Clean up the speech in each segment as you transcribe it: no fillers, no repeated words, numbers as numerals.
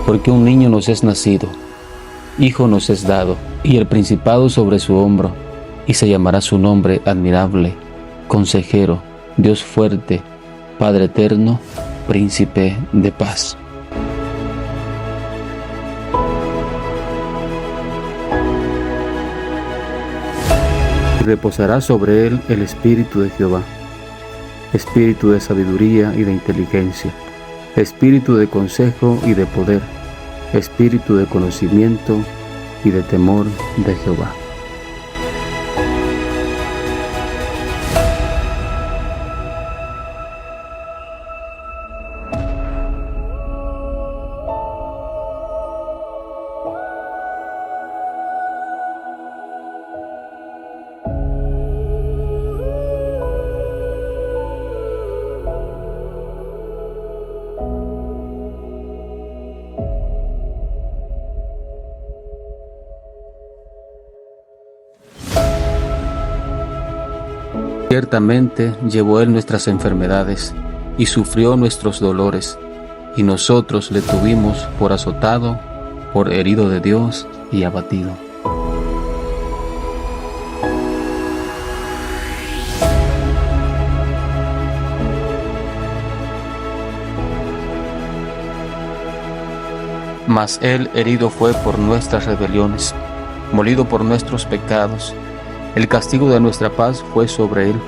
Porque un niño nos es nacido, hijo nos es dado, y el principado sobre su hombro, y se llamará su nombre admirable, consejero, Dios fuerte, Padre eterno, príncipe de paz. Y reposará sobre él el espíritu de Jehová, espíritu de sabiduría y de inteligencia, espíritu de consejo y de poder, espíritu de conocimiento y de temor de Jehová. Ciertamente llevó él nuestras enfermedades y sufrió nuestros dolores, y nosotros le tuvimos por azotado, por herido de Dios y abatido. Mas él herido fue por nuestras rebeliones, molido por nuestros pecados. El castigo de nuestra paz fue sobre él,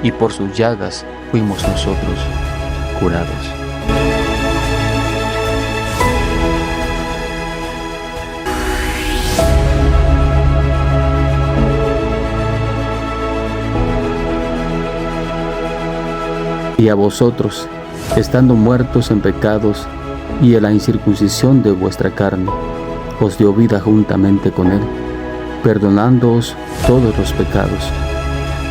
y por sus llagas fuimos nosotros curados. Y a vosotros, estando muertos en pecados y en la incircuncisión de vuestra carne, os dio vida juntamente con él, perdonándoos todos los pecados,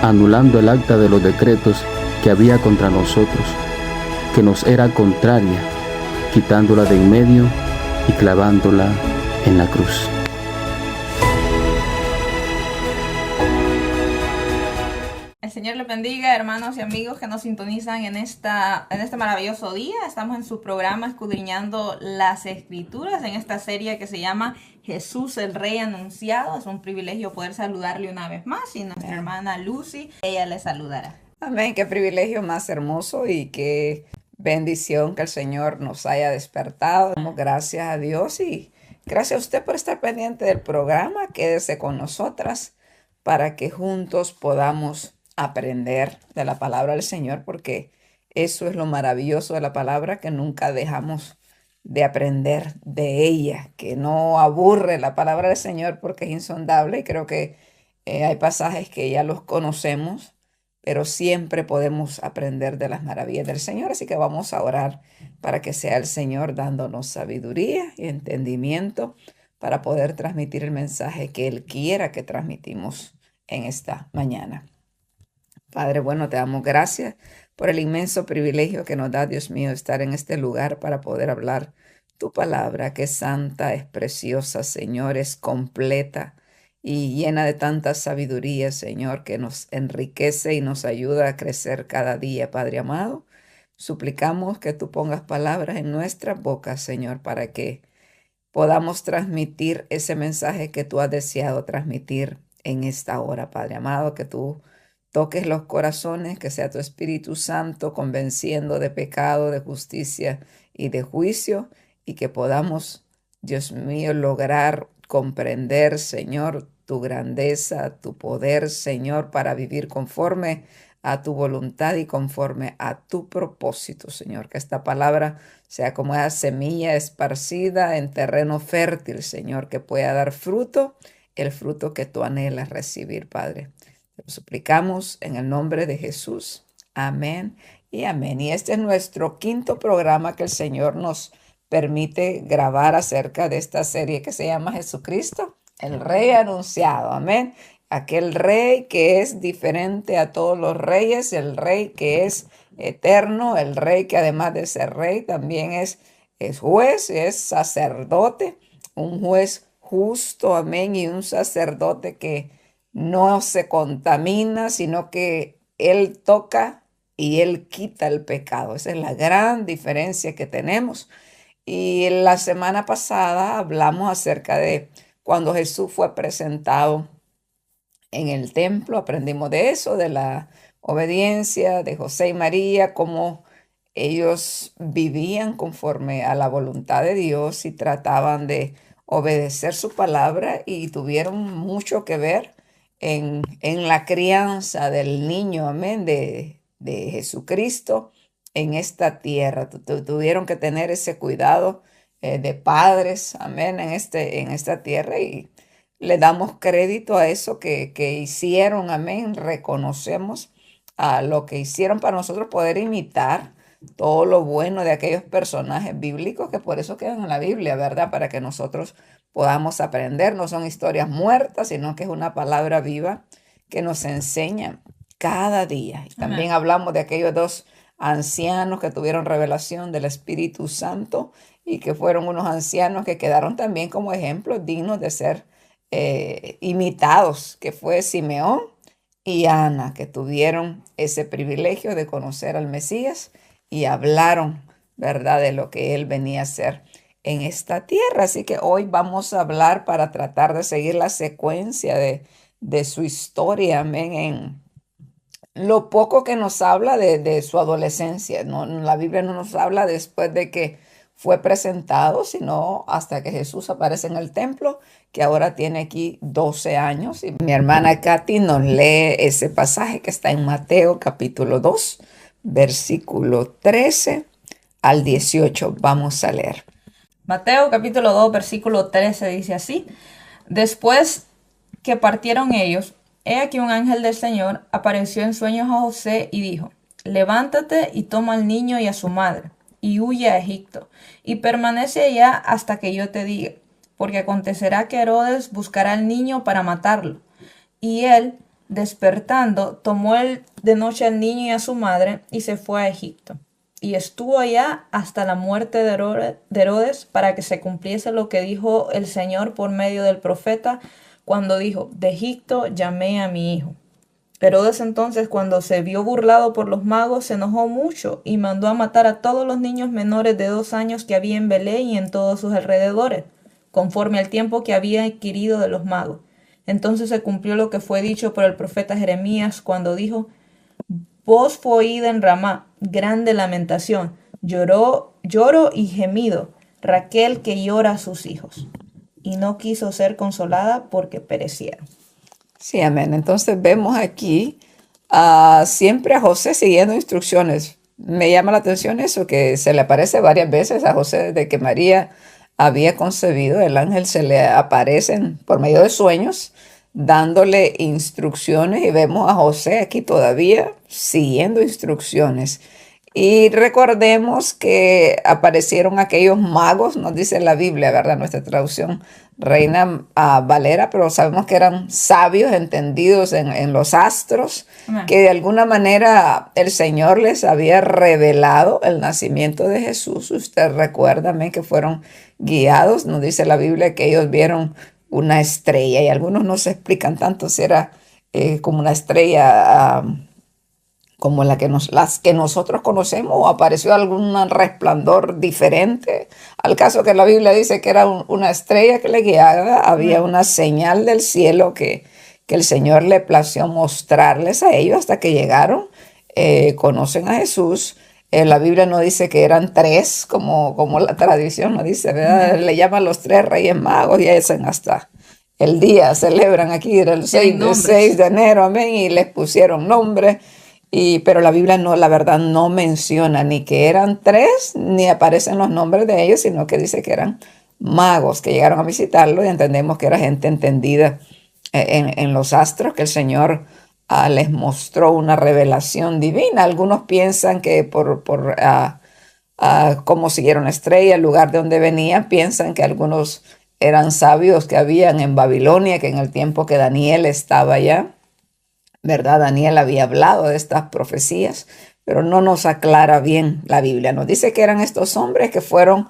anulando el acta de los decretos que había contra nosotros, que nos era contraria, quitándola de en medio y clavándola en la cruz. El Señor les bendiga, hermanos y amigos que nos sintonizan en este maravilloso día. Estamos en su programa Escudriñando las Escrituras, en esta serie que se llama Jesús el Rey Anunciado. Es un privilegio poder saludarle una vez más, y nuestra hermana Lucy, ella le saludará. Amén, qué privilegio más hermoso y qué bendición que el Señor nos haya despertado. Damos gracias a Dios y gracias a usted por estar pendiente del programa. Quédese con nosotras para que juntos podamos aprender de la palabra del Señor, porque eso es lo maravilloso de la palabra, que nunca dejamos de aprender de ella, que no aburre la palabra del Señor porque es insondable, y creo que hay pasajes que ya los conocemos, pero siempre podemos aprender de las maravillas del Señor. Así que vamos a orar para que sea el Señor dándonos sabiduría y entendimiento para poder transmitir el mensaje que Él quiera que transmitimos en esta mañana. Padre bueno, te damos gracias por el inmenso privilegio que nos da, Dios mío, estar en este lugar para poder hablar tu palabra, que es santa, es preciosa, Señor, es completa y llena de tanta sabiduría, Señor, que nos enriquece y nos ayuda a crecer cada día, Padre amado. Suplicamos que tú pongas palabras en nuestras bocas, Señor, para que podamos transmitir ese mensaje que tú has deseado transmitir en esta hora, Padre amado, que tú toques los corazones, que sea tu Espíritu Santo convenciendo de pecado, de justicia y de juicio, y que podamos, Dios mío, lograr comprender, Señor, tu grandeza, tu poder, Señor, para vivir conforme a tu voluntad y conforme a tu propósito, Señor. Que esta palabra sea como esa semilla esparcida en terreno fértil, Señor, que pueda dar fruto, el fruto que tú anhelas recibir, Padre. Te lo suplicamos en el nombre de Jesús. Amén y amén. Y este es nuestro quinto programa que el Señor nos permite grabar acerca de esta serie que se llama Jesucristo, el Rey Anunciado. Amén. Aquel Rey que es diferente a todos los reyes, el Rey que es eterno, el Rey que además de ser Rey también es juez, es sacerdote, un juez justo, amén, y un sacerdote que no se contamina, sino que Él toca y Él quita el pecado. Esa es la gran diferencia que tenemos. Y la semana pasada hablamos acerca de cuando Jesús fue presentado en el templo. Aprendimos de eso, de la obediencia de José y María, cómo ellos vivían conforme a la voluntad de Dios y trataban de obedecer su palabra, y tuvieron mucho que ver en la crianza del niño, amén, de Jesucristo en esta tierra. Tuvieron que tener ese cuidado de padres, amén, en esta tierra, y le damos crédito a eso que hicieron, amén. Reconocemos a lo que hicieron para nosotros poder imitar todo lo bueno de aquellos personajes bíblicos, que por eso quedan en la Biblia, ¿verdad? Para que nosotros podamos aprender. No son historias muertas, sino que es una palabra viva que nos enseña cada día. Y también hablamos de aquellos dos ancianos que tuvieron revelación del Espíritu Santo y que fueron unos ancianos que quedaron también como ejemplos dignos de ser imitados, que fue Simeón y Ana, que tuvieron ese privilegio de conocer al Mesías y hablaron, ¿verdad?, de lo que él venía a hacer en esta tierra. Así que hoy vamos a hablar, para tratar de seguir la secuencia de su historia, amén, en lo poco que nos habla de su adolescencia. No, la Biblia no nos habla después de que fue presentado, sino hasta que Jesús aparece en el templo, que ahora tiene aquí 12 años. Y mi hermana Katy nos lee ese pasaje que está en Mateo capítulo 2, versículo 13 al 18. Vamos a leer. Mateo capítulo 2, versículo 13 dice así: Después que partieron ellos, he aquí un ángel del Señor apareció en sueños a José y dijo: Levántate y toma al niño y a su madre, y huye a Egipto, y permanece allá hasta que yo te diga, porque acontecerá que Herodes buscará al niño para matarlo. Y él, despertando, tomó de noche al niño y a su madre, y se fue a Egipto. Y estuvo allá hasta la muerte de Herodes, para que se cumpliese lo que dijo el Señor por medio del profeta, cuando dijo: De Egipto llamé a mi hijo. Herodes entonces, cuando se vio burlado por los magos, se enojó mucho y mandó a matar a todos los niños menores de 2 años que había en Belén y en todos sus alrededores, conforme al tiempo que había adquirido de los magos. Entonces se cumplió lo que fue dicho por el profeta Jeremías, cuando dijo: Voz fue oída en Ramá, grande lamentación, lloro y gemido, Raquel que llora a sus hijos, y no quiso ser consolada porque perecieron. Sí, amén. Entonces vemos aquí siempre a José siguiendo instrucciones. Me llama la atención eso, que se le aparece varias veces a José desde que María había concebido. El ángel se le aparece por medio de sueños, dándole instrucciones, y vemos a José aquí todavía siguiendo instrucciones. Y recordemos que aparecieron aquellos magos, nos dice la Biblia, ¿verdad? Nuestra traducción Reina Valera, pero sabemos que eran sabios, entendidos en los astros, que de alguna manera el Señor les había revelado el nacimiento de Jesús. Usted recuerda que fueron guiados, nos dice la Biblia que ellos vieron una estrella, y algunos no se explican tanto si era como una estrella como las que nosotros conocemos, o apareció algún resplandor diferente. Al caso que la Biblia dice que era una estrella que le guiaba, había una señal del cielo que el Señor le plació mostrarles a ellos hasta que llegaron, conocen a Jesús. La Biblia no dice que eran 3, como la tradición nos dice, ¿verdad? Le llaman los 3 reyes magos, y hacen hasta el día, celebran aquí el 6 de enero, amén, y les pusieron nombres. Pero la Biblia la verdad no menciona ni que eran 3, ni aparecen los nombres de ellos, sino que dice que eran magos que llegaron a visitarlo, y entendemos que era gente entendida en los astros, que el Señor les mostró una revelación divina. Algunos piensan que por cómo siguieron la estrella, el lugar de donde venían, piensan que algunos eran sabios que habían en Babilonia, que en el tiempo que Daniel estaba allá, ¿verdad? Daniel había hablado de estas profecías, pero no nos aclara bien la Biblia. Nos dice que eran estos hombres que fueron,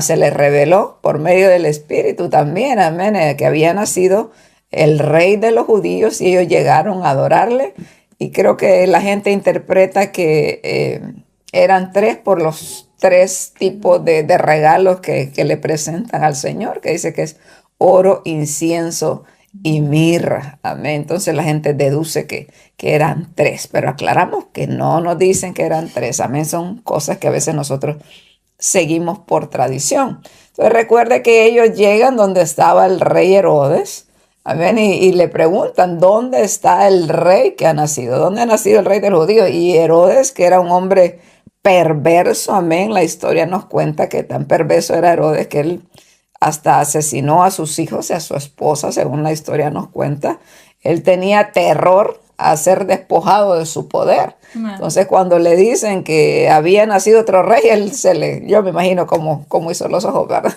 se les reveló por medio del Espíritu también, amén, que había nacido el rey de los judíos, y ellos llegaron a adorarle. Y creo que la gente interpreta que eran 3 por los tres tipos de regalos que le presentan al Señor, que dice que es oro, incienso y mirra. Amén. Entonces la gente deduce que eran tres, pero aclaramos que no nos dicen que eran tres. Amén. Son cosas que a veces nosotros seguimos por tradición. Entonces recuerde que ellos llegan donde estaba el rey Herodes. Amén. Y le preguntan, ¿dónde está el rey que ha nacido? ¿Dónde ha nacido el rey de los judíos? Y Herodes, que era un hombre perverso, amén. La historia nos cuenta que tan perverso era Herodes que él hasta asesinó a sus hijos y a su esposa, según la historia nos cuenta. Él tenía terror a ser despojado de su poder. Entonces, cuando le dicen que había nacido otro rey, yo me imagino cómo hizo los ojos, ¿verdad?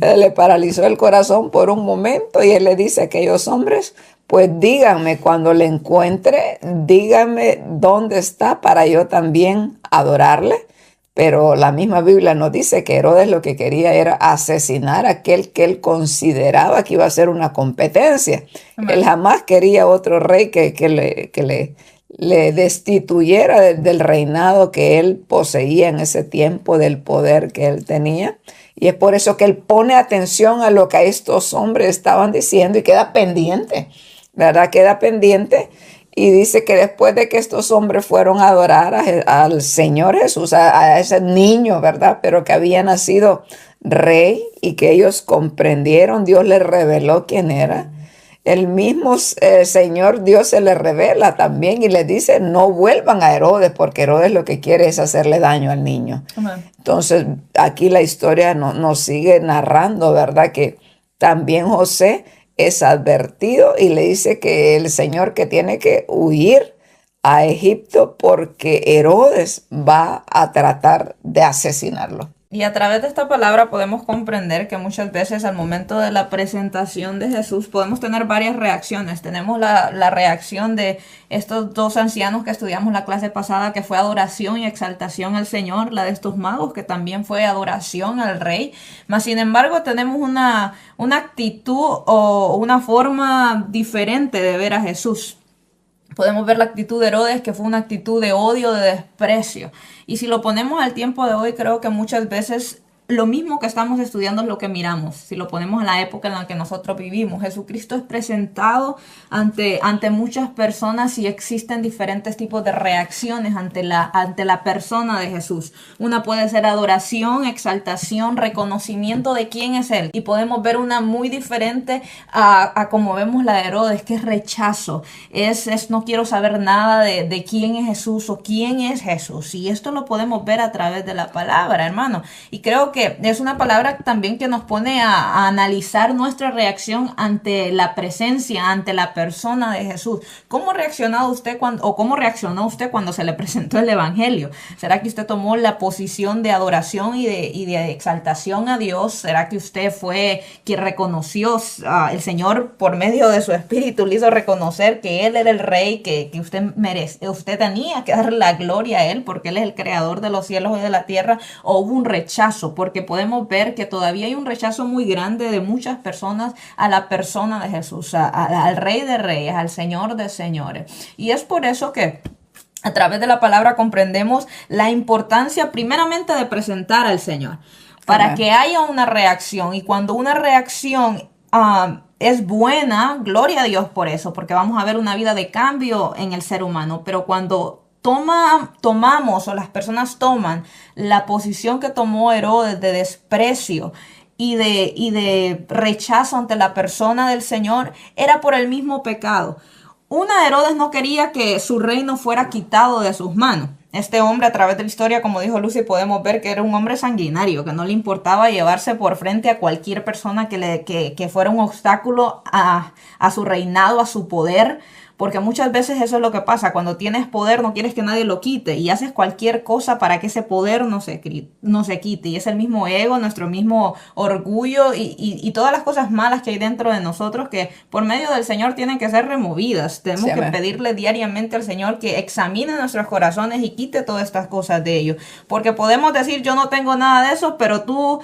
Le paralizó el corazón por un momento y él le dice a aquellos hombres, pues díganme cuando le encuentre, díganme dónde está para yo también adorarle. Pero la misma Biblia nos dice que Herodes lo que quería era asesinar a aquel que él consideraba que iba a ser una competencia. Él jamás quería otro rey que le destituyera del reinado que él poseía en ese tiempo, del poder que él tenía. Y es por eso que él pone atención a lo que estos hombres estaban diciendo y queda pendiente, ¿verdad? Queda pendiente. Y dice que después de que estos hombres fueron a adorar al Señor Jesús, a ese niño, ¿verdad? Pero que había nacido rey y que ellos comprendieron, Dios les reveló quién era. El mismo Señor Dios se les revela también y les dice, no vuelvan a Herodes, porque Herodes lo que quiere es hacerle daño al niño. Entonces, aquí la historia nos sigue narrando, ¿verdad? Que también José es advertido y le dice que el Señor que tiene que huir a Egipto porque Herodes va a tratar de asesinarlo. Y a través de esta palabra podemos comprender que muchas veces al momento de la presentación de Jesús podemos tener varias reacciones. Tenemos la reacción de estos dos ancianos que estudiamos la clase pasada, que fue adoración y exaltación al Señor, la de estos magos, que también fue adoración al Rey. Mas, sin embargo, tenemos una actitud o una forma diferente de ver a Jesús. Podemos ver la actitud de Herodes, que fue una actitud de odio, de desprecio. Y si lo ponemos al tiempo de hoy, creo que muchas veces lo mismo que estamos estudiando es lo que miramos. Si lo ponemos en la época en la que nosotros vivimos, Jesucristo es presentado ante muchas personas y existen diferentes tipos de reacciones ante la persona de Jesús. Una puede ser adoración, exaltación, reconocimiento de quién es Él. Y podemos ver una muy diferente a como vemos la de Herodes, que es rechazo. Es no quiero saber nada de quién es Jesús o quién es Jesús. Y esto lo podemos ver a través de la palabra, hermano. Y creo que es una palabra también que nos pone a analizar nuestra reacción ante la presencia, ante la persona de Jesús. ¿Cómo reaccionó usted cuando se le presentó el Evangelio? ¿Será que usted tomó la posición de adoración y de exaltación a Dios? ¿Será que usted fue quien reconoció el Señor por medio de su Espíritu, le hizo reconocer que Él era el Rey, que usted tenía que darle la gloria a Él porque Él es el creador de los cielos y de la tierra? ¿O hubo un rechazo? Porque podemos ver que todavía hay un rechazo muy grande de muchas personas a la persona de Jesús, al Rey de Reyes, al Señor de Señores. Y es por eso que a través de la palabra comprendemos la importancia primeramente de presentar al Señor, para que haya una reacción. Y cuando una reacción es buena, gloria a Dios por eso, porque vamos a ver una vida de cambio en el ser humano. Pero cuando tomamos o las personas toman la posición que tomó Herodes de desprecio y de rechazo ante la persona del Señor, era por el mismo pecado. Herodes no quería que su reino fuera quitado de sus manos. Este hombre, a través de la historia, como dijo Lucy, podemos ver que era un hombre sanguinario, que no le importaba llevarse por frente a cualquier persona que fuera un obstáculo a su reinado, a su poder. Porque muchas veces eso es lo que pasa. Cuando tienes poder no quieres que nadie lo quite y haces cualquier cosa para que ese poder no se quite. Y es el mismo ego, nuestro mismo orgullo y todas las cosas malas que hay dentro de nosotros que por medio del Señor tienen que ser removidas. Tenemos que pedirle diariamente al Señor que examine nuestros corazones y quite todas estas cosas de ellos. Porque podemos decir yo no tengo nada de eso, pero tú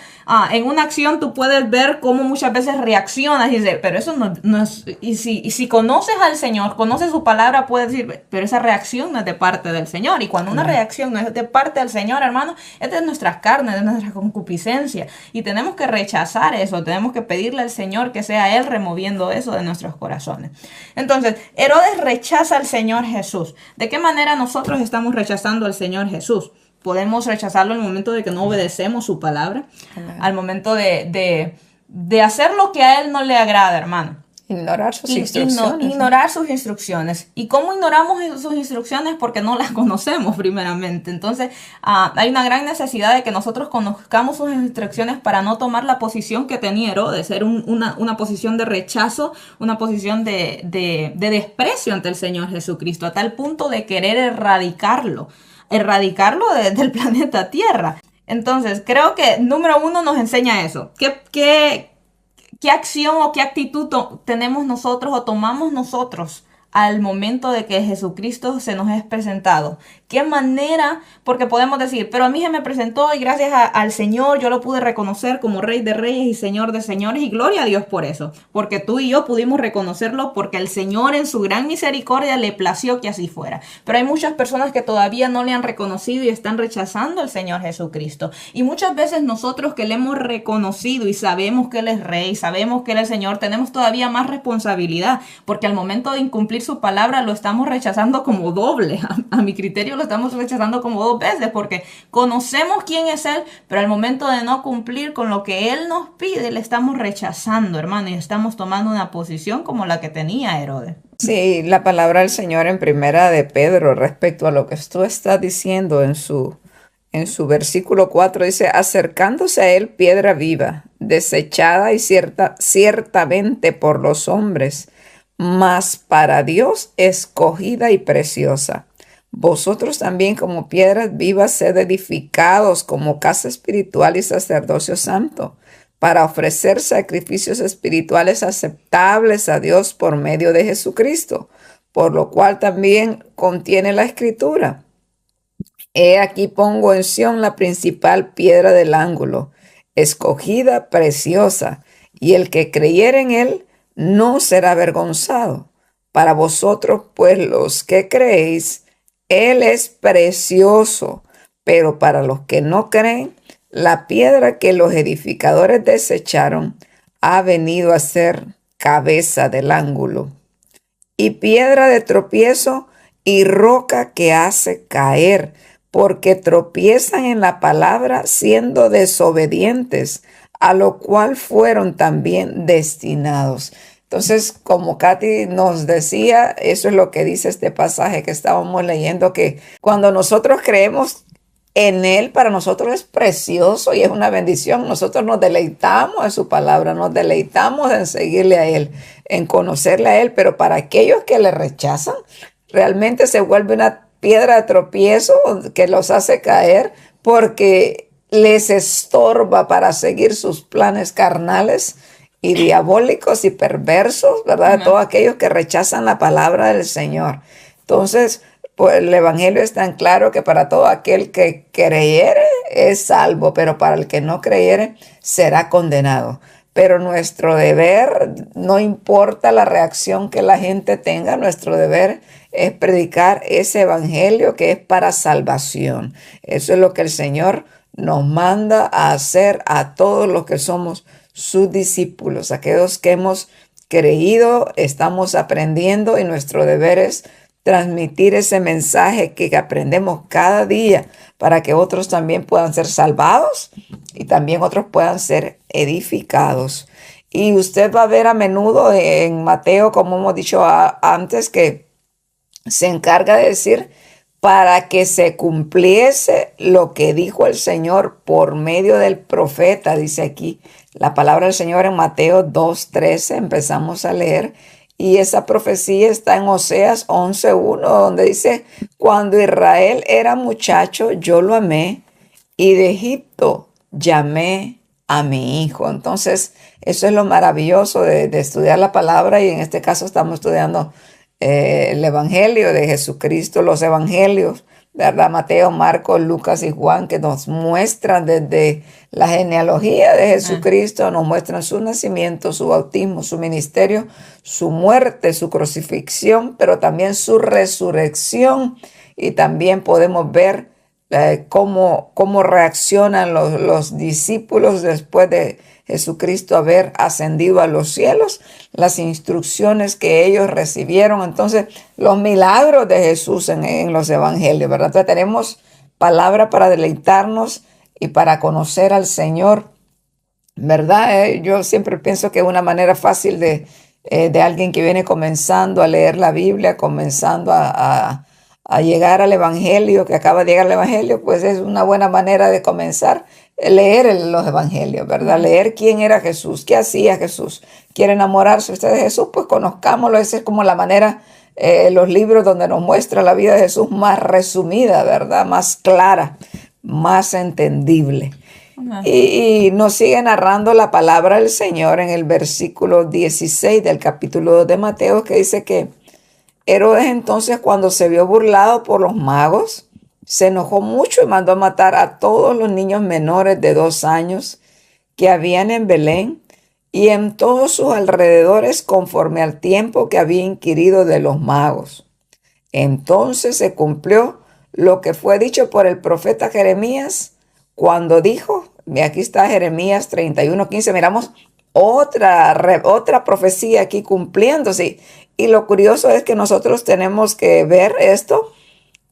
en una acción tú puedes ver cómo muchas veces reaccionas y dices, pero eso no es... Y si conoces al Señor, conoce su palabra puede decir, pero esa reacción no es de parte del Señor. Y cuando una reacción no es de parte del Señor, hermano, es de nuestras carnes, de nuestra concupiscencia. Y tenemos que rechazar eso, tenemos que pedirle al Señor que sea Él removiendo eso de nuestros corazones. Entonces, Herodes rechaza al Señor Jesús. ¿De qué manera nosotros estamos rechazando al Señor Jesús? Podemos rechazarlo al momento de que no obedecemos su palabra, al momento de hacer lo que a Él no le agrada, hermano. Ignorar sus instrucciones. Ignorar sus instrucciones. ¿Y cómo ignoramos sus instrucciones? Porque no las conocemos primeramente. Entonces, hay una gran necesidad de que nosotros conozcamos sus instrucciones para no tomar la posición que tenía Herodes, ser una posición de rechazo, una posición de desprecio ante el Señor Jesucristo, a tal punto de querer erradicarlo del planeta Tierra. Entonces, creo que número 1 nos enseña eso. ¿Qué acción o qué actitud tenemos nosotros o tomamos nosotros al momento de que Jesucristo se nos es presentado? ¿Qué manera? Porque podemos decir, pero a mí se me presentó y gracias al Señor yo lo pude reconocer como Rey de Reyes y Señor de Señores, y gloria a Dios por eso, porque tú y yo pudimos reconocerlo porque el Señor en su gran misericordia le plació que así fuera. Pero hay muchas personas que todavía no le han reconocido y están rechazando al Señor Jesucristo. Y muchas veces nosotros que le hemos reconocido y sabemos que Él es Rey, sabemos que Él es Señor, tenemos todavía más responsabilidad, porque al momento de incumplir su palabra lo estamos rechazando como doble. A mi criterio lo estamos rechazando como 2 veces, porque conocemos quién es Él, pero al momento de no cumplir con lo que Él nos pide, le estamos rechazando, hermano, y estamos tomando una posición como la que tenía Herodes. Sí, la palabra del Señor en primera de Pedro respecto a lo que tú estás diciendo en su versículo 4 dice, acercándose a él piedra viva, desechada y ciertamente por los hombres, mas para Dios escogida y preciosa. Vosotros también como piedras vivas sed edificados como casa espiritual y sacerdocio santo, para ofrecer sacrificios espirituales aceptables a Dios por medio de Jesucristo, por lo cual también contiene la Escritura. He aquí pongo en Sión la principal piedra del ángulo, escogida, preciosa, y el que creyere en él no será avergonzado. Para vosotros, pues, los que creéis, él es precioso, pero para los que no creen, la piedra que los edificadores desecharon ha venido a ser cabeza del ángulo, y piedra de tropiezo y roca que hace caer, porque tropiezan en la palabra siendo desobedientes, a lo cual fueron también destinados. Entonces, como Katy nos decía, eso es lo que dice este pasaje que estábamos leyendo, que cuando nosotros creemos en Él, para nosotros es precioso y es una bendición. Nosotros nos deleitamos en su palabra, nos deleitamos en seguirle a Él, en conocerle a Él, pero para aquellos que le rechazan, realmente se vuelve una piedra de tropiezo que los hace caer porque les estorba para seguir sus planes carnales y diabólicos y perversos, ¿verdad? Ajá. Todos aquellos que rechazan la palabra del Señor. Entonces, pues el Evangelio es tan claro que para todo aquel que creyere es salvo, pero para el que no creyere será condenado. Pero nuestro deber, no importa la reacción que la gente tenga, nuestro deber es predicar ese evangelio que es para salvación. Eso es lo que el Señor nos manda a hacer a todos los que somos sus discípulos, aquellos que hemos creído, estamos aprendiendo y nuestro deber es transmitir ese mensaje que aprendemos cada día para que otros también puedan ser salvados y también otros puedan ser edificados. Y usted va a ver a menudo en Mateo, como hemos dicho antes, que se encarga de decir para que se cumpliese lo que dijo el Señor por medio del profeta, dice aquí la palabra del Señor en Mateo 2:13, empezamos a leer. Y esa profecía está en Oseas 11:1, donde dice, cuando Israel era muchacho, yo lo amé, y de Egipto llamé a mi hijo. Entonces, eso es lo maravilloso de estudiar la palabra, y en este caso estamos estudiando el Evangelio de Jesucristo, los Evangelios, ¿verdad? Mateo, Marcos, Lucas y Juan, que nos muestran desde la genealogía de Jesucristo, nos muestran su nacimiento, su bautismo, su ministerio, su muerte, su crucifixión, pero también su resurrección. Y también podemos ver cómo reaccionan los discípulos después de Jesucristo haber ascendido a los cielos, las instrucciones que ellos recibieron. Entonces, los milagros de Jesús en los evangelios, ¿verdad? Entonces, tenemos palabra para deleitarnos y para conocer al Señor, ¿verdad? Yo siempre pienso que una manera fácil de alguien que viene comenzando a leer la Biblia, comenzando a llegar al Evangelio, que acaba de llegar al Evangelio, pues es una buena manera de comenzar a leer los Evangelios, ¿verdad? Leer quién era Jesús, qué hacía Jesús. ¿Quiere enamorarse usted de Jesús? Pues conozcámoslo. Esa es como la manera, los libros donde nos muestra la vida de Jesús más resumida, ¿verdad? Más clara, más entendible. Y nos sigue narrando la palabra del Señor en el versículo 16 del capítulo 2 de Mateo, que dice que Herodes entonces, cuando se vio burlado por los magos, se enojó mucho y mandó a matar a todos los niños menores de 2 años que habían en Belén y en todos sus alrededores, conforme al tiempo que había inquirido de los magos. Entonces se cumplió lo que fue dicho por el profeta Jeremías cuando dijo, y aquí está Jeremías 31:15, miramos otra profecía aquí cumpliéndose. Y lo curioso es que nosotros tenemos que ver esto,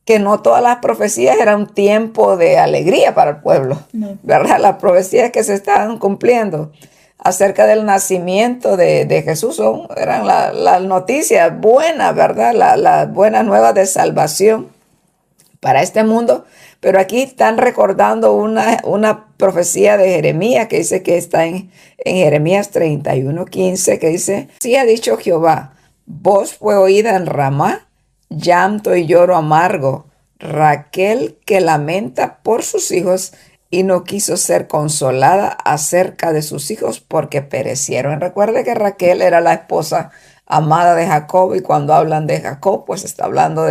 que no todas las profecías eran un tiempo de alegría para el pueblo, ¿verdad? Las profecías que se estaban cumpliendo acerca del nacimiento de Jesús eran las noticias buenas, ¿verdad? Las buenas nuevas de salvación para este mundo. Pero aquí están recordando una profecía de Jeremías que dice que está en Jeremías 31:15, que dice, así ha dicho Jehová, voz fue oída en Ramá, llanto y lloro amargo, Raquel que lamenta por sus hijos y no quiso ser consolada acerca de sus hijos porque perecieron. Recuerde que Raquel era la esposa amada de Jacob, y cuando hablan de Jacob, pues está hablando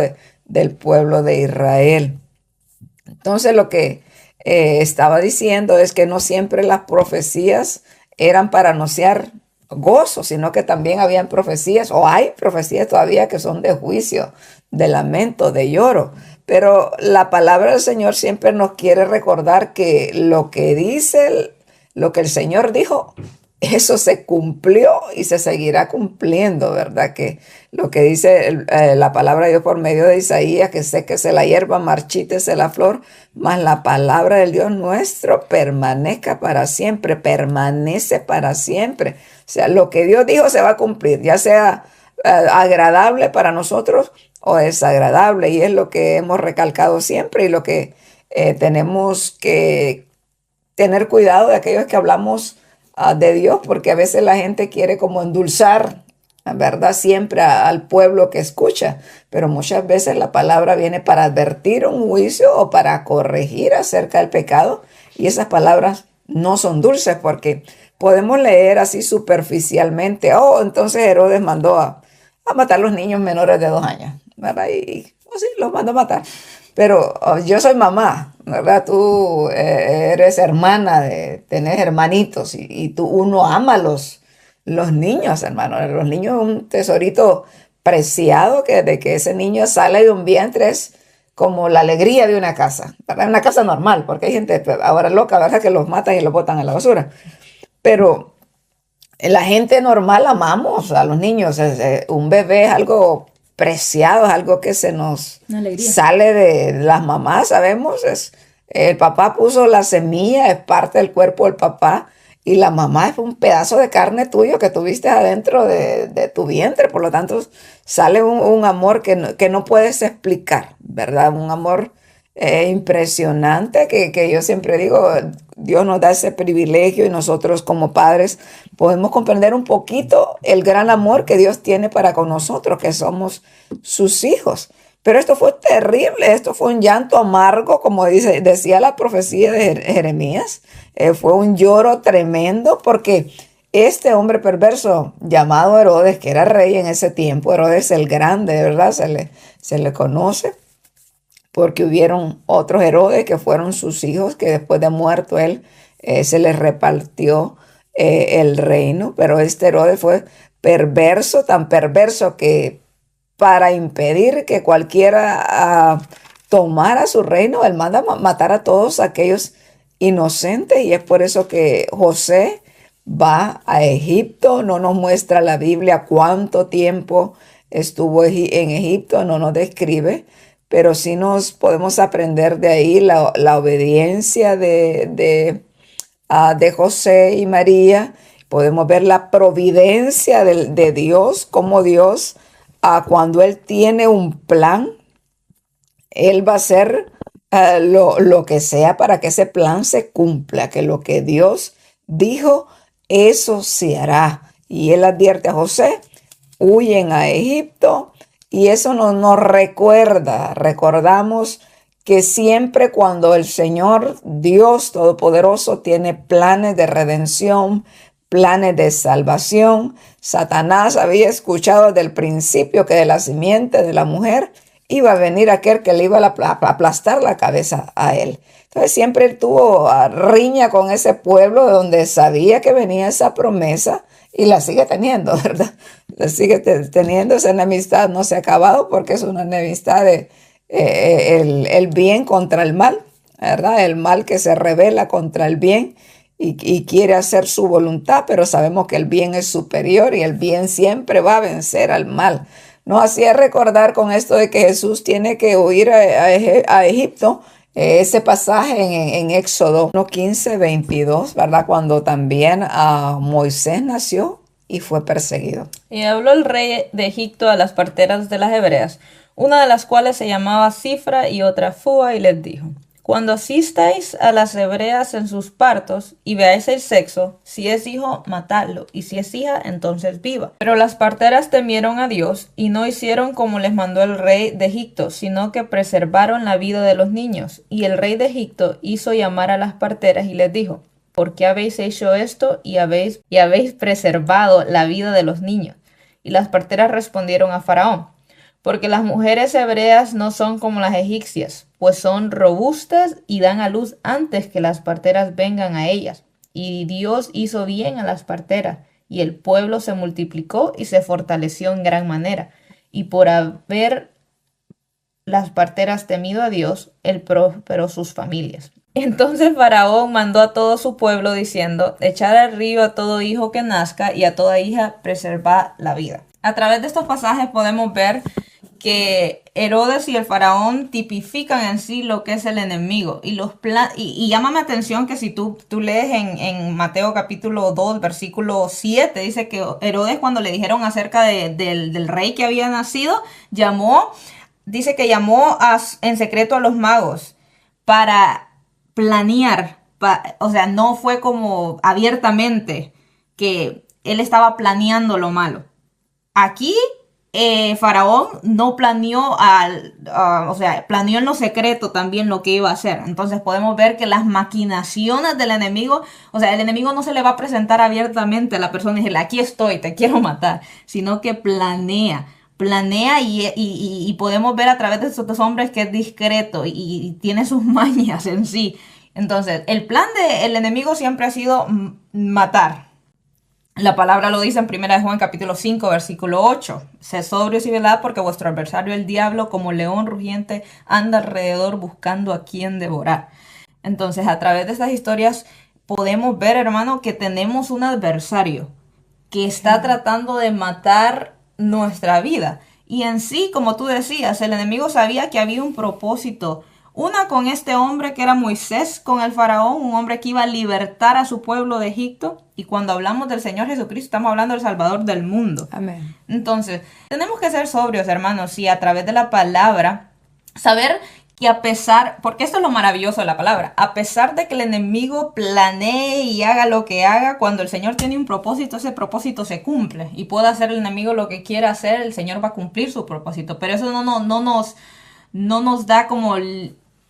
del pueblo de Israel. Entonces lo que estaba diciendo es que no siempre las profecías eran para anunciar gozo, sino que también habían profecías, o hay profecías todavía que son de juicio, de lamento, de lloro. Pero la palabra del Señor siempre nos quiere recordar que lo que dice, lo que el Señor dijo, eso se cumplió y se seguirá cumpliendo, ¿verdad? Que lo que dice la palabra de Dios por medio de Isaías, que séquese la hierba, marchítese la flor, mas la palabra del Dios nuestro permanezca para siempre, permanece para siempre. O sea, lo que Dios dijo se va a cumplir, ya sea agradable para nosotros o desagradable, y es lo que hemos recalcado siempre y lo que tenemos que tener cuidado de aquellos que hablamos de Dios, porque a veces la gente quiere como endulzar, ¿verdad? Siempre al pueblo que escucha, pero muchas veces la palabra viene para advertir un juicio o para corregir acerca del pecado, y esas palabras no son dulces, porque podemos leer así superficialmente, entonces Herodes mandó a matar a los niños menores de 2 años, ¿verdad? Y sí, los mandó a matar. Pero yo soy mamá, ¿verdad? Tú eres hermana, tenés hermanitos, y uno ama los niños, hermano. Los niños es un tesorito preciado, que de que ese niño sale de un vientre es como la alegría de una casa, ¿verdad? Una casa normal, porque hay gente ahora loca, ¿verdad? Que los matan y los botan a la basura. Pero la gente normal amamos a los niños. Un bebé es algo preciado, es algo que se nos sale de las mamás, sabemos. El papá puso la semilla, es parte del cuerpo del papá, y la mamá es un pedazo de carne tuyo que tuviste adentro de tu vientre. Por lo tanto, sale un amor que no puedes explicar, ¿verdad? Un amor impresionante que yo siempre digo, Dios nos da ese privilegio, y nosotros como padres podemos comprender un poquito el gran amor que Dios tiene para con nosotros, que somos sus hijos. Pero esto fue terrible, esto fue un llanto amargo, como decía la profecía de Jeremías. Fue un lloro tremendo, porque este hombre perverso llamado Herodes, que era rey en ese tiempo, Herodes el Grande, ¿verdad? Se le conoce. porque hubieron otros Herodes que fueron sus hijos, que después de muerto él, se les repartió el reino, pero este Herodes fue perverso, tan perverso que para impedir que cualquiera tomara su reino, él manda matar a todos aquellos inocentes, y es por eso que José va a Egipto. No nos muestra la Biblia cuánto tiempo estuvo en Egipto, no nos describe, pero sí nos podemos aprender de ahí la obediencia de José y María. Podemos ver la providencia de Dios, como Dios, cuando Él tiene un plan, Él va a hacer lo que sea para que ese plan se cumpla, que lo que Dios dijo, eso se hará. Y Él advierte a José: huyen a Egipto. Y eso nos recordamos que siempre cuando el Señor Dios Todopoderoso tiene planes de redención, planes de salvación, Satanás había escuchado desde el principio que de la simiente de la mujer iba a venir aquel que le iba a aplastar la cabeza a él. Entonces siempre él tuvo riña con ese pueblo donde sabía que venía esa promesa, y la sigue teniendo, ¿verdad? La sigue teniendo. Esa enemistad no se ha acabado, porque es una enemistad de el bien contra el mal, ¿verdad? El mal que se rebela contra el bien y quiere hacer su voluntad, pero sabemos que el bien es superior y el bien siempre va a vencer al mal. Nos hacía recordar con esto de que Jesús tiene que huir a Egipto, ese pasaje en Éxodo 15:22, ¿verdad? Cuando también Moisés nació y fue perseguido. Y habló el rey de Egipto a las parteras de las hebreas, una de las cuales se llamaba Cifra y otra Fua, y les dijo: cuando asistáis a las hebreas en sus partos y veáis el sexo, si es hijo, matadlo, y si es hija, entonces viva. Pero las parteras temieron a Dios y no hicieron como les mandó el rey de Egipto, sino que preservaron la vida de los niños. Y el rey de Egipto hizo llamar a las parteras y les dijo: ¿por qué habéis hecho esto y habéis preservado la vida de los niños? Y las parteras respondieron a Faraón: porque las mujeres hebreas no son como las egipcias, pues son robustas y dan a luz antes que las parteras vengan a ellas. Y Dios hizo bien a las parteras, y el pueblo se multiplicó y se fortaleció en gran manera. Y por haber las parteras temido a Dios, Él prosperó sus familias. Entonces Faraón mandó a todo su pueblo diciendo: echad al río a todo hijo que nazca y a toda hija preservad la vida. A través de estos pasajes podemos ver que Herodes y el faraón tipifican en sí lo que es el enemigo. Y llámame atención que si tú lees en Mateo capítulo 2, versículo 7, dice que Herodes, cuando le dijeron acerca del rey que había nacido, dice que llamó en secreto a los magos para planear. O sea, no fue como abiertamente que él estaba planeando lo malo. Aquí Faraón no planeó, planeó en lo secreto también lo que iba a hacer. Entonces podemos ver que las maquinaciones del enemigo, o sea, el enemigo no se le va a presentar abiertamente a la persona y decirle: aquí estoy, te quiero matar, sino que planea y podemos ver a través de estos hombres que es discreto y tiene sus mañas en sí. Entonces, el plan del enemigo siempre ha sido matar. La palabra lo dice en 1 Juan capítulo 5, versículo 8. Sed sobrios y velad, porque vuestro adversario el diablo, como león rugiente, anda alrededor buscando a quien devorar. Entonces, a través de estas historias podemos ver, hermano, que tenemos un adversario que está tratando de matar nuestra vida. Y en sí, como tú decías, el enemigo sabía que había un propósito. Una con este hombre que era Moisés, con el faraón, un hombre que iba a libertar a su pueblo de Egipto. Y cuando hablamos del Señor Jesucristo, estamos hablando del Salvador del mundo. Amén. Entonces, tenemos que ser sobrios, hermanos, y a través de la palabra, saber que porque esto es lo maravilloso de la palabra, a pesar de que el enemigo planee y haga lo que haga, cuando el Señor tiene un propósito, ese propósito se cumple. Y puede hacer el enemigo lo que quiera hacer, el Señor va a cumplir su propósito. Pero eso no nos da como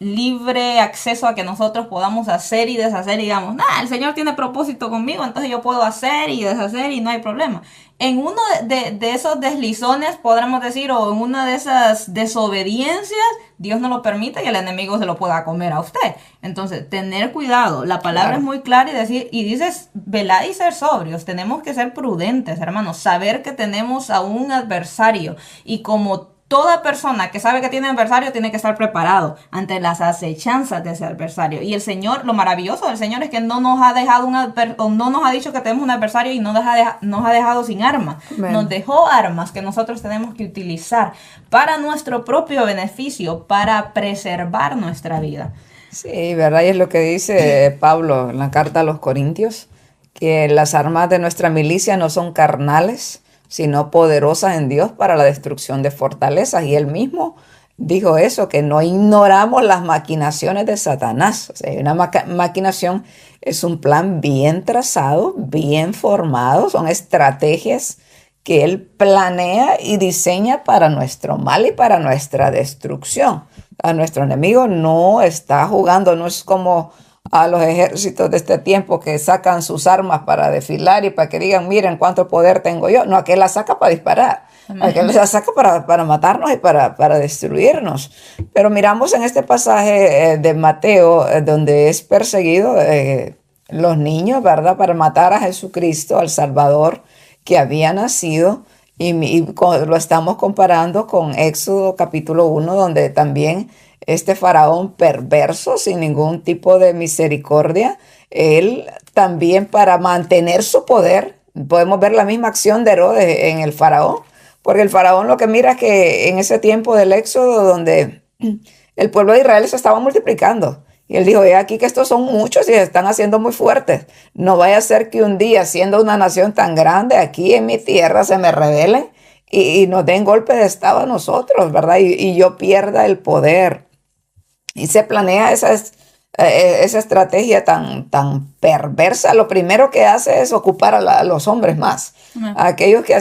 libre acceso a que nosotros podamos hacer y deshacer y digamos, el Señor tiene propósito conmigo, entonces yo puedo hacer y deshacer y no hay problema. En uno de esos deslizones, podremos decir, o en una de esas desobediencias, Dios no lo permite y el enemigo se lo pueda comer a usted. Entonces, tener cuidado. La palabra es muy clara y dices, velad y ser sobrios. Tenemos que ser prudentes, hermanos. Saber que tenemos a un adversario y como toda persona que sabe que tiene adversario tiene que estar preparado ante las acechanzas de ese adversario. Y el Señor, lo maravilloso del Señor es que no nos ha dejado no nos ha dicho que tenemos un adversario y nos ha dejado sin armas. Nos dejó armas que nosotros tenemos que utilizar para nuestro propio beneficio, para preservar nuestra vida. Sí, ¿verdad? Y es lo que dice Pablo en la carta a los Corintios, que las armas de nuestra milicia no son carnales, sino poderosas en Dios para la destrucción de fortalezas. Y él mismo dijo eso, que no ignoramos las maquinaciones de Satanás. O sea, una maquinación es un plan bien trazado, bien formado, son estrategias que él planea y diseña para nuestro mal y para nuestra destrucción. A nuestro enemigo no está jugando, no es como a los ejércitos de este tiempo que sacan sus armas para desfilar y para que digan, miren cuánto poder tengo yo. No, aquel la saca para disparar, aquel la saca para matarnos y para destruirnos. Pero miramos en este pasaje de Mateo, donde es perseguido los niños, ¿verdad? Para matar a Jesucristo, al Salvador que había nacido. Y lo estamos comparando con Éxodo capítulo 1, donde también este faraón perverso, sin ningún tipo de misericordia, él también para mantener su poder, podemos ver la misma acción de Herodes en el faraón, porque el faraón lo que mira es que en ese tiempo del Éxodo, donde el pueblo de Israel se estaba multiplicando, y él dijo, aquí que estos son muchos y se están haciendo muy fuertes. No vaya a ser que un día, siendo una nación tan grande, aquí en mi tierra se me rebelen y nos den golpe de estado a nosotros, ¿verdad? Y yo pierda el poder. Y se planea esa estrategia tan perversa. Lo primero que hace es ocupar a los hombres más. Aquellos que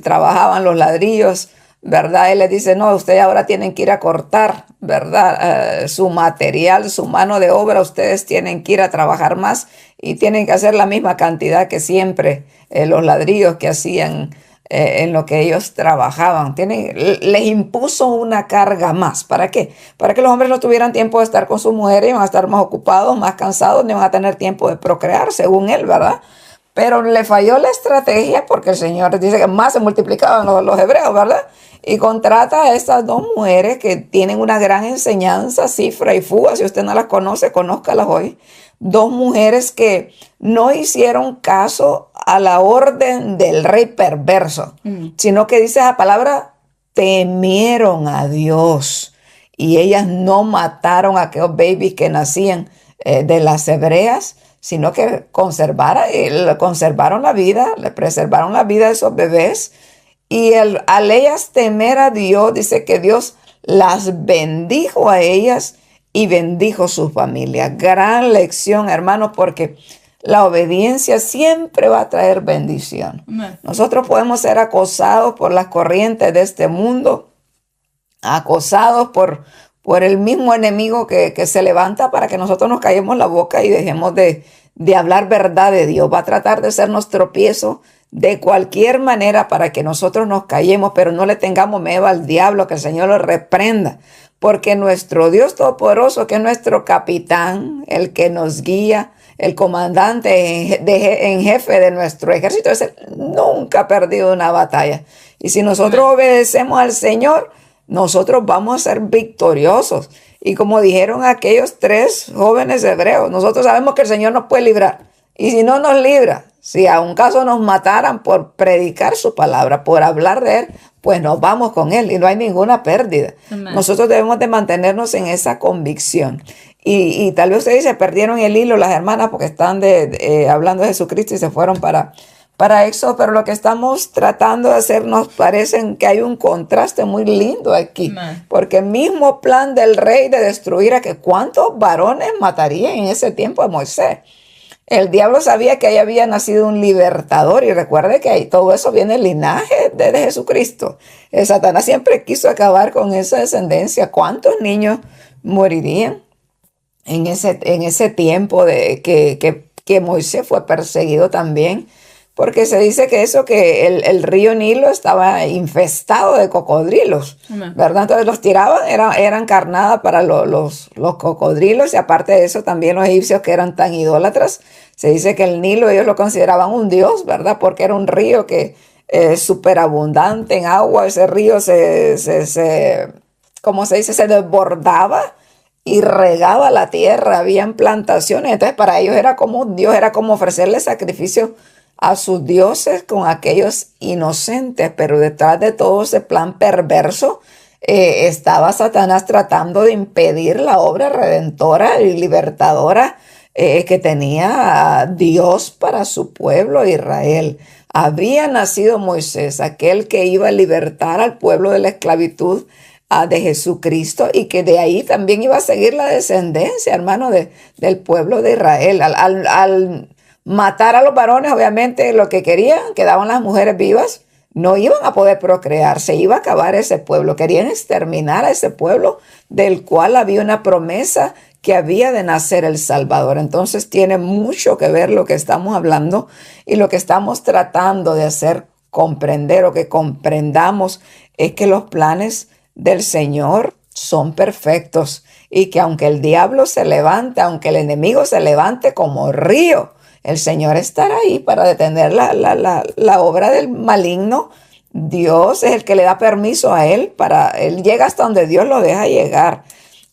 trabajaban los ladrillos, ¿verdad? Él les dice, no, ustedes ahora tienen que ir a cortar, ¿verdad? Su material, su mano de obra, ustedes tienen que ir a trabajar más y tienen que hacer la misma cantidad que siempre los ladrillos que hacían en lo que ellos trabajaban. Les impuso una carga más. ¿Para qué? Para que los hombres no tuvieran tiempo de estar con sus mujeres, iban a estar más ocupados, más cansados, ni van a tener tiempo de procrear, según él, ¿verdad? Pero le falló la estrategia porque el Señor dice que más se multiplicaban los hebreos, ¿verdad? Y contrata a estas dos mujeres que tienen una gran enseñanza, Cifra y Fuga. Si usted no las conoce, conózcalas hoy. Dos mujeres que no hicieron caso a la orden del rey perverso, sino que dice la palabra, temieron a Dios. Y ellas no mataron a aquellos babies que nacían de las hebreas, sino que conservaron la vida, le preservaron la vida de esos bebés. Y al ellas temer a Dios, dice que Dios las bendijo a ellas y bendijo su familia. Gran lección, hermanos, porque la obediencia siempre va a traer bendición. Nosotros podemos ser acosados por las corrientes de este mundo, acosados por el mismo enemigo que se levanta para que nosotros nos callemos la boca y dejemos de hablar verdad de Dios. Va a tratar de hacernos tropiezo de cualquier manera para que nosotros nos callemos, pero no le tengamos miedo al diablo, que el Señor lo reprenda. Porque nuestro Dios Todopoderoso, que es nuestro capitán, el que nos guía, el comandante en jefe de nuestro ejército, ese nunca ha perdido una batalla. Y si nosotros obedecemos al Señor, nosotros vamos a ser victoriosos. Y como dijeron aquellos 3 jóvenes hebreos, nosotros sabemos que el Señor nos puede librar. Y si no nos libra, si a un caso nos mataran por predicar su palabra, por hablar de Él, pues nos vamos con Él y no hay ninguna pérdida. Amén. Nosotros debemos de mantenernos en esa convicción. Y tal vez ustedes se perdieron el hilo, las hermanas, porque están hablando de Jesucristo y se fueron para Éxodo, pero lo que estamos tratando de hacer nos parece que hay un contraste muy lindo aquí. Amén. Porque el mismo plan del rey de destruir a que cuántos varones mataría en ese tiempo de Moisés. El diablo sabía que ahí había nacido un libertador y recuerde que ahí todo eso viene del linaje de Jesucristo. Satanás siempre quiso acabar con esa descendencia. ¿Cuántos niños morirían en ese tiempo de que Moisés fue perseguido también, porque se dice que el río Nilo estaba infestado de cocodrilos, Amén. ¿verdad? Entonces los tiraban, eran carnada para los cocodrilos, y aparte de eso también los egipcios, que eran tan idólatras, se dice que el Nilo ellos lo consideraban un dios, ¿verdad? Porque era un río que súper abundante en agua. Ese río como se dice, se desbordaba y regaba la tierra, habían plantaciones. Entonces para ellos era como un dios, era como ofrecerle sacrificio a sus dioses con aquellos inocentes. Pero detrás de todo ese plan perverso estaba Satanás tratando de impedir la obra redentora y libertadora que tenía Dios para su pueblo Israel. Había nacido Moisés, aquel que iba a libertar al pueblo de la esclavitud de Jesucristo, y que de ahí también iba a seguir la descendencia, hermano, del pueblo de Israel. Al matar a los varones, obviamente lo que querían, quedaban las mujeres vivas, no iban a poder procrear, se iba a acabar ese pueblo. Querían exterminar a ese pueblo del cual había una promesa que había de nacer el Salvador. Entonces tiene mucho que ver lo que estamos hablando y lo que estamos tratando de hacer comprender, o que comprendamos, es que los planes del Señor son perfectos, y que aunque el diablo se levante, aunque el enemigo se levante como río, el Señor estará ahí para detener la obra del maligno. Dios es el que le da permiso a él, él llega hasta donde Dios lo deja llegar.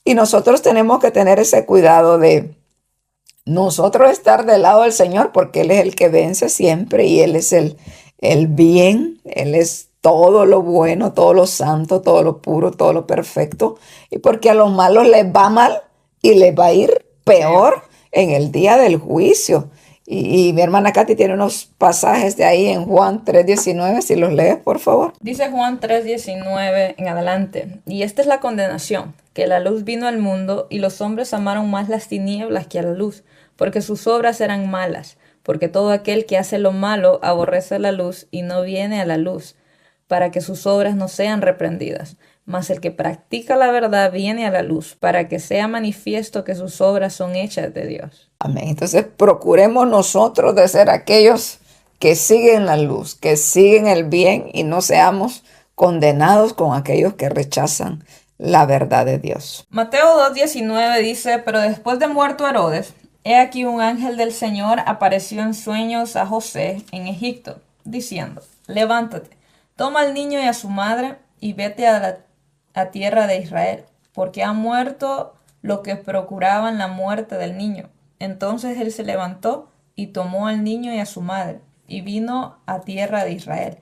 Y nosotros tenemos que tener ese cuidado de nosotros estar del lado del Señor, porque Él es el que vence siempre, y Él es el bien, Él es todo lo bueno, todo lo santo, todo lo puro, todo lo perfecto. Y porque a los malos les va mal y les va a ir peor en el día del juicio. Y mi hermana Katy tiene unos pasajes de ahí en Juan 3:19, si los lees, por favor. Dice Juan 3:19 en adelante: y esta es la condenación, que la luz vino al mundo, y los hombres amaron más las tinieblas que a la luz, porque sus obras eran malas. Porque todo aquel que hace lo malo aborrece la luz y no viene a la luz, para que sus obras no sean reprendidas. Mas el que practica la verdad viene a la luz, para que sea manifiesto que sus obras son hechas de Dios. Amén. Entonces procuremos nosotros de ser aquellos que siguen la luz, que siguen el bien, y no seamos condenados con aquellos que rechazan la verdad de Dios. Mateo 2:19 dice: pero después de muerto Herodes, he aquí un ángel del Señor apareció en sueños a José en Egipto, diciendo: levántate, toma al niño y a su madre, y vete a tierra de Israel, porque ha muerto lo que procuraban la muerte del niño. Entonces él se levantó y tomó al niño y a su madre, y vino a tierra de Israel.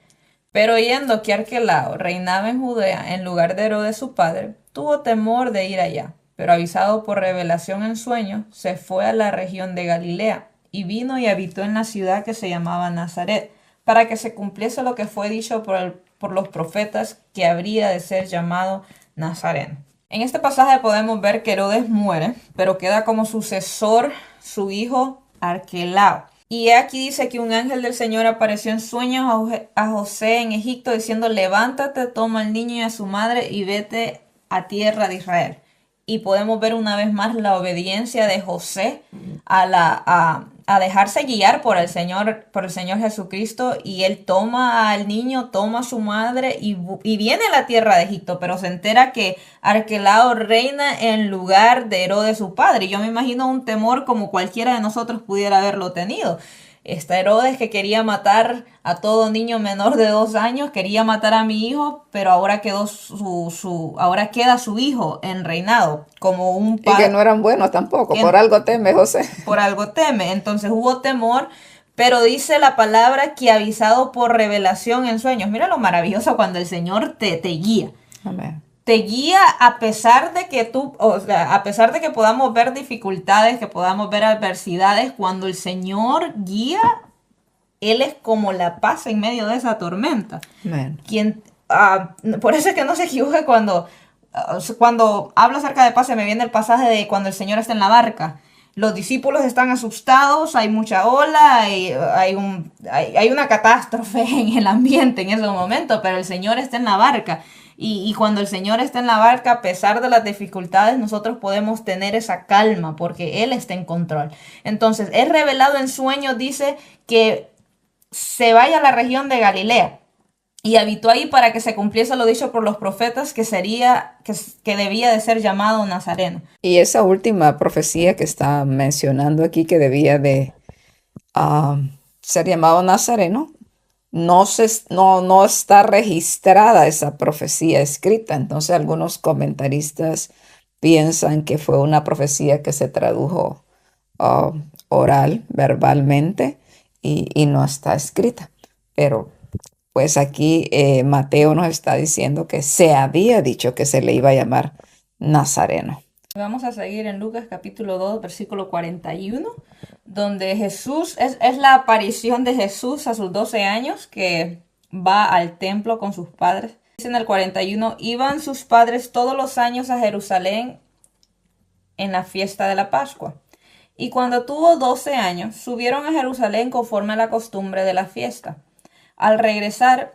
Pero oyendo que Arquelao reinaba en Judea en lugar de Herodes su padre, tuvo temor de ir allá. Pero avisado por revelación en sueño, se fue a la región de Galilea, y vino y habitó en la ciudad que se llamaba Nazaret, para que se cumpliese lo que fue dicho por los profetas, que habría de ser llamado Nazareno. En este pasaje podemos ver que Herodes muere, pero queda como sucesor su hijo Arquelao. Y aquí dice que un ángel del Señor apareció en sueños a José en Egipto, diciendo: levántate, toma al niño y a su madre, y vete a tierra de Israel. Y podemos ver una vez más la obediencia de José a dejarse guiar por el Señor Jesucristo, y él toma al niño, toma a su madre y viene a la tierra de Egipto, pero se entera que Arquelao reina en lugar de Herodes su padre. Y yo me imagino un temor como cualquiera de nosotros pudiera haberlo tenido. Herodes, que quería matar a todo niño menor de 2 años, quería matar a mi hijo, pero ahora ahora queda su hijo en reinado como un padre. Y que no eran buenos tampoco, por algo teme José. Por algo teme. Entonces hubo temor, pero dice la palabra que avisado por revelación en sueños. Mira lo maravilloso cuando el Señor te guía. Amén. Te guía a pesar de que a pesar de que podamos ver dificultades, que podamos ver adversidades. Cuando el Señor guía, Él es como la paz en medio de esa tormenta. Amén. Por eso es que no se equivoque cuando hablo acerca de paz, se me viene el pasaje de cuando el Señor está en la barca. Los discípulos están asustados, hay mucha ola, hay una catástrofe en el ambiente en ese momento, pero el Señor está en la barca. Y cuando el Señor está en la barca, a pesar de las dificultades, nosotros podemos tener esa calma porque Él está en control. Entonces, es revelado en sueños, dice que se vaya a la región de Galilea y habitó ahí para que se cumpliese lo dicho por los profetas que debía de ser llamado Nazareno. Y esa última profecía que está mencionando aquí, que debía de ser llamado Nazareno, no está registrada esa profecía escrita. Entonces algunos comentaristas piensan que fue una profecía que se tradujo ah, oral, verbalmente, y no está escrita. Pero pues aquí Mateo nos está diciendo que se había dicho que se le iba a llamar Nazareno. Vamos a seguir en Lucas capítulo 2, versículo 41, donde Jesús, es la aparición de Jesús a sus 12 años, que va al templo con sus padres. Dice en el 41, iban sus padres todos los años a Jerusalén en la fiesta de la Pascua. Y cuando tuvo 12 años, subieron a Jerusalén conforme a la costumbre de la fiesta. Al regresar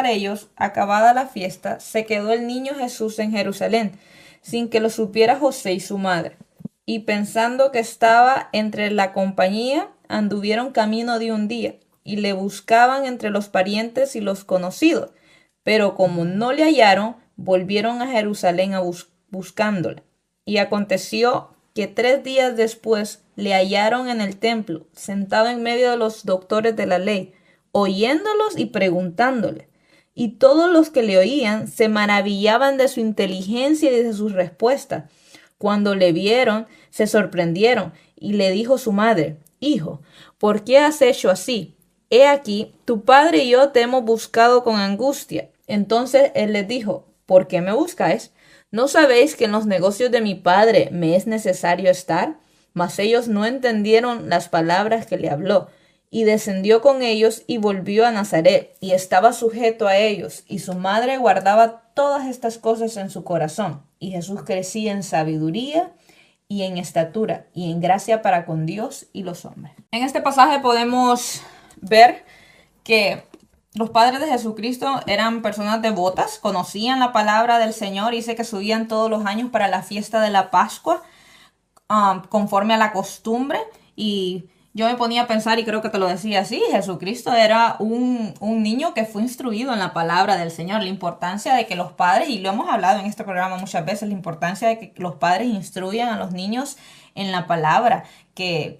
ellos, acabada la fiesta, se quedó el niño Jesús en Jerusalén, sin que lo supiera José y su madre. Y pensando que estaba entre la compañía, anduvieron camino de un día, y le buscaban entre los parientes y los conocidos. Pero como no le hallaron, volvieron a Jerusalén buscándole. Y aconteció que 3 días después le hallaron en el templo, sentado en medio de los doctores de la ley, oyéndolos y preguntándole. Y todos los que le oían se maravillaban de su inteligencia y de sus respuestas. Cuando le vieron, se sorprendieron, y le dijo su madre: Hijo, ¿por qué has hecho así? He aquí, tu padre y yo te hemos buscado con angustia. Entonces él les dijo: ¿Por qué me buscáis? ¿No sabéis que en los negocios de mi padre me es necesario estar? Mas ellos no entendieron las palabras que le habló. Y descendió con ellos y volvió a Nazaret, y estaba sujeto a ellos, y su madre guardaba todas estas cosas en su corazón. Y Jesús crecía en sabiduría y en estatura y en gracia para con Dios y los hombres. En este pasaje podemos ver que los padres de Jesucristo eran personas devotas, conocían la palabra del Señor, y dice que subían todos los años para la fiesta de la Pascua, conforme a la costumbre. Y yo me ponía a pensar, y creo que te lo decía así, Jesucristo era un niño que fue instruido en la palabra del Señor. La importancia de que los padres, y lo hemos hablado en este programa muchas veces, la importancia de que los padres instruyan a los niños en la palabra, que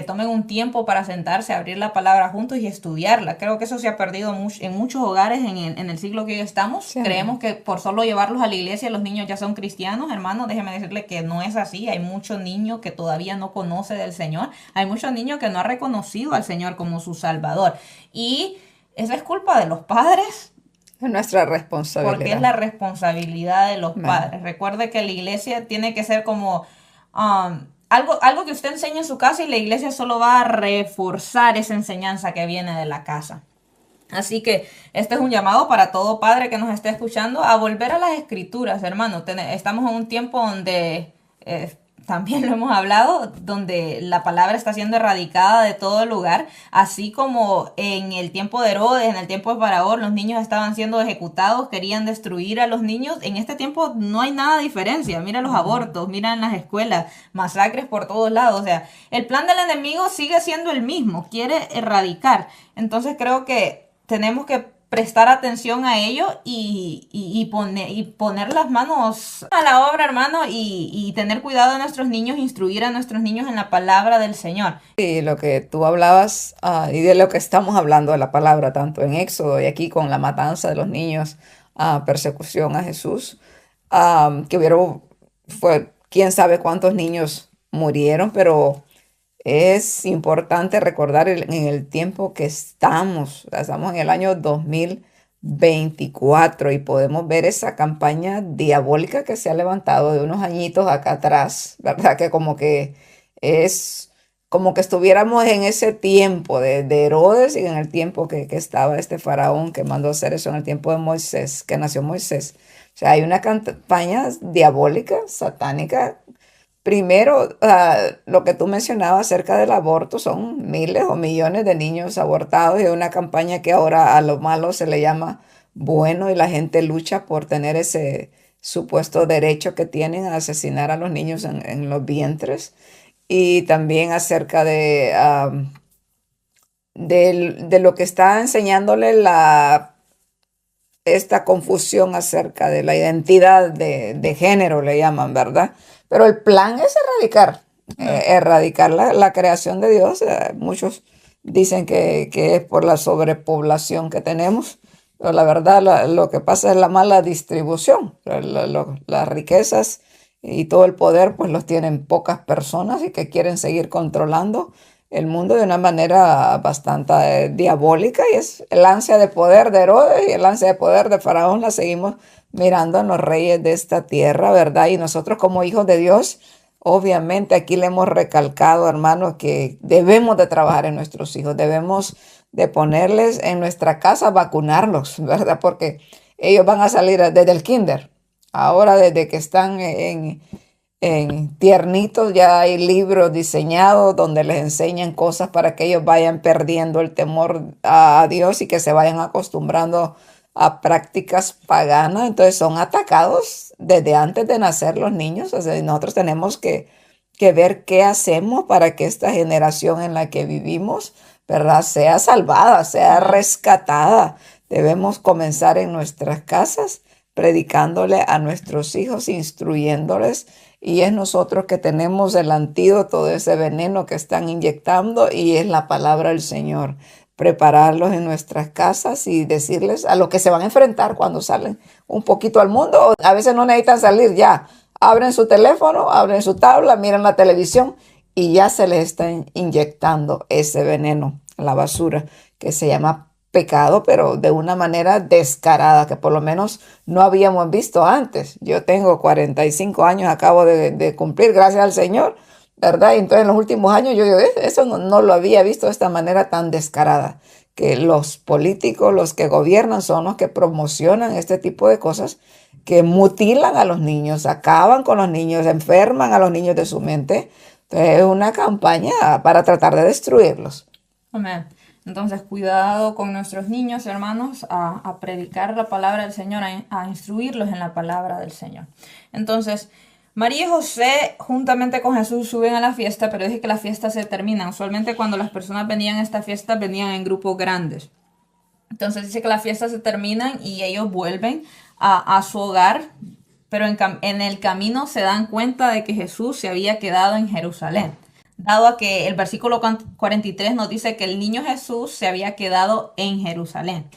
tomen un tiempo para sentarse, abrir la palabra juntos y estudiarla. Creo que eso se ha perdido en muchos hogares en el siglo que hoy estamos. Sí. Creemos que por solo llevarlos a la iglesia los niños ya son cristianos. Hermano, déjeme decirle que no es así. Hay muchos niños que todavía no conocen del Señor. Hay muchos niños que no han reconocido al Señor como su Salvador. Y eso es culpa de los padres. Es nuestra responsabilidad. Porque es la responsabilidad de los padres. Recuerde que la iglesia tiene que ser como algo que usted enseña en su casa, y la iglesia solo va a reforzar esa enseñanza que viene de la casa. Así que este es un llamado para todo padre que nos esté escuchando a volver a las escrituras, hermano. Estamos en un tiempo donde también lo hemos hablado, donde la palabra está siendo erradicada de todo lugar, así como en el tiempo de Herodes, en el tiempo de Faraón, los niños estaban siendo ejecutados, querían destruir a los niños. En este tiempo no hay nada de diferencia. Mira los abortos, mira en las escuelas, masacres por todos lados. O sea, el plan del enemigo sigue siendo el mismo, quiere erradicar. Entonces creo que tenemos que prestar atención a ello y poner las manos a la obra, hermano, y tener cuidado de nuestros niños, instruir a nuestros niños en la palabra del Señor. Y lo que tú hablabas, y de lo que estamos hablando de la palabra, tanto en Éxodo y aquí con la matanza de los niños, persecución a Jesús, fue quién sabe cuántos niños murieron, pero es importante recordar en el tiempo que estamos en el año 2024, y podemos ver esa campaña diabólica que se ha levantado de unos añitos acá atrás, ¿verdad? Que como que es como que estuviéramos en ese tiempo de Herodes, y en el tiempo que estaba este faraón que mandó hacer eso en el tiempo de Moisés, que nació Moisés. O sea, hay una campaña diabólica, satánica. Primero, lo que tú mencionabas acerca del aborto, son miles o millones de niños abortados, y una campaña que ahora a lo malo se le llama bueno y la gente lucha por tener ese supuesto derecho que tienen a asesinar a los niños en los vientres. Y también acerca de lo que está enseñándole esta confusión acerca de la identidad de género, le llaman, ¿verdad? Pero el plan es erradicar la creación de Dios. Muchos dicen que es por la sobrepoblación que tenemos, pero la verdad lo que pasa es la mala distribución. Las riquezas y todo el poder pues los tienen pocas personas y que quieren seguir controlando el mundo de una manera bastante diabólica, y es el ansia de poder de Herodes y el ansia de poder de Faraón la seguimos mirando en los reyes de esta tierra, ¿verdad? Y nosotros como hijos de Dios, obviamente aquí le hemos recalcado, hermanos, que debemos de trabajar en nuestros hijos, debemos de ponerles en nuestra casa, vacunarlos, ¿verdad? Porque ellos van a salir desde el kinder. Ahora desde que están en tiernitos ya hay libros diseñados donde les enseñan cosas para que ellos vayan perdiendo el temor a Dios y que se vayan acostumbrando a prácticas paganas. Entonces son atacados desde antes de nacer los niños. O sea, nosotros tenemos que ver qué hacemos para que esta generación en la que vivimos, ¿verdad?, sea salvada, sea rescatada. Debemos comenzar en nuestras casas, predicándole a nuestros hijos, instruyéndoles, y es nosotros que tenemos el antídoto de ese veneno que están inyectando, y es la palabra del Señor. Prepararlos en nuestras casas y decirles a lo que se van a enfrentar cuando salen un poquito al mundo. A veces no necesitan salir ya. Abren su teléfono, abren su tabla, miran la televisión y ya se les está inyectando ese veneno, la basura, que se llama pecado, pero de una manera descarada, que por lo menos no habíamos visto antes. Yo tengo 45 años, acabo de cumplir, gracias al Señor, ¿verdad? Y entonces en los últimos años yo eso no lo había visto de esta manera tan descarada, que los políticos, los que gobiernan, son los que promocionan este tipo de cosas, que mutilan a los niños, acaban con los niños, enferman a los niños de su mente. Entonces es una campaña para tratar de destruirlos. Amén. Entonces, cuidado con nuestros niños, hermanos, a predicar la palabra del Señor, a instruirlos en la palabra del Señor. Entonces, María y José, juntamente con Jesús, suben a la fiesta, pero dije que las fiestas se terminan. Usualmente cuando las personas venían a esta fiesta, venían en grupos grandes. Entonces dice que las fiestas se terminan y ellos vuelven a su hogar, pero en el camino se dan cuenta de que Jesús se había quedado en Jerusalén, dado a que el versículo 43 nos dice que el niño Jesús se había quedado en Jerusalén.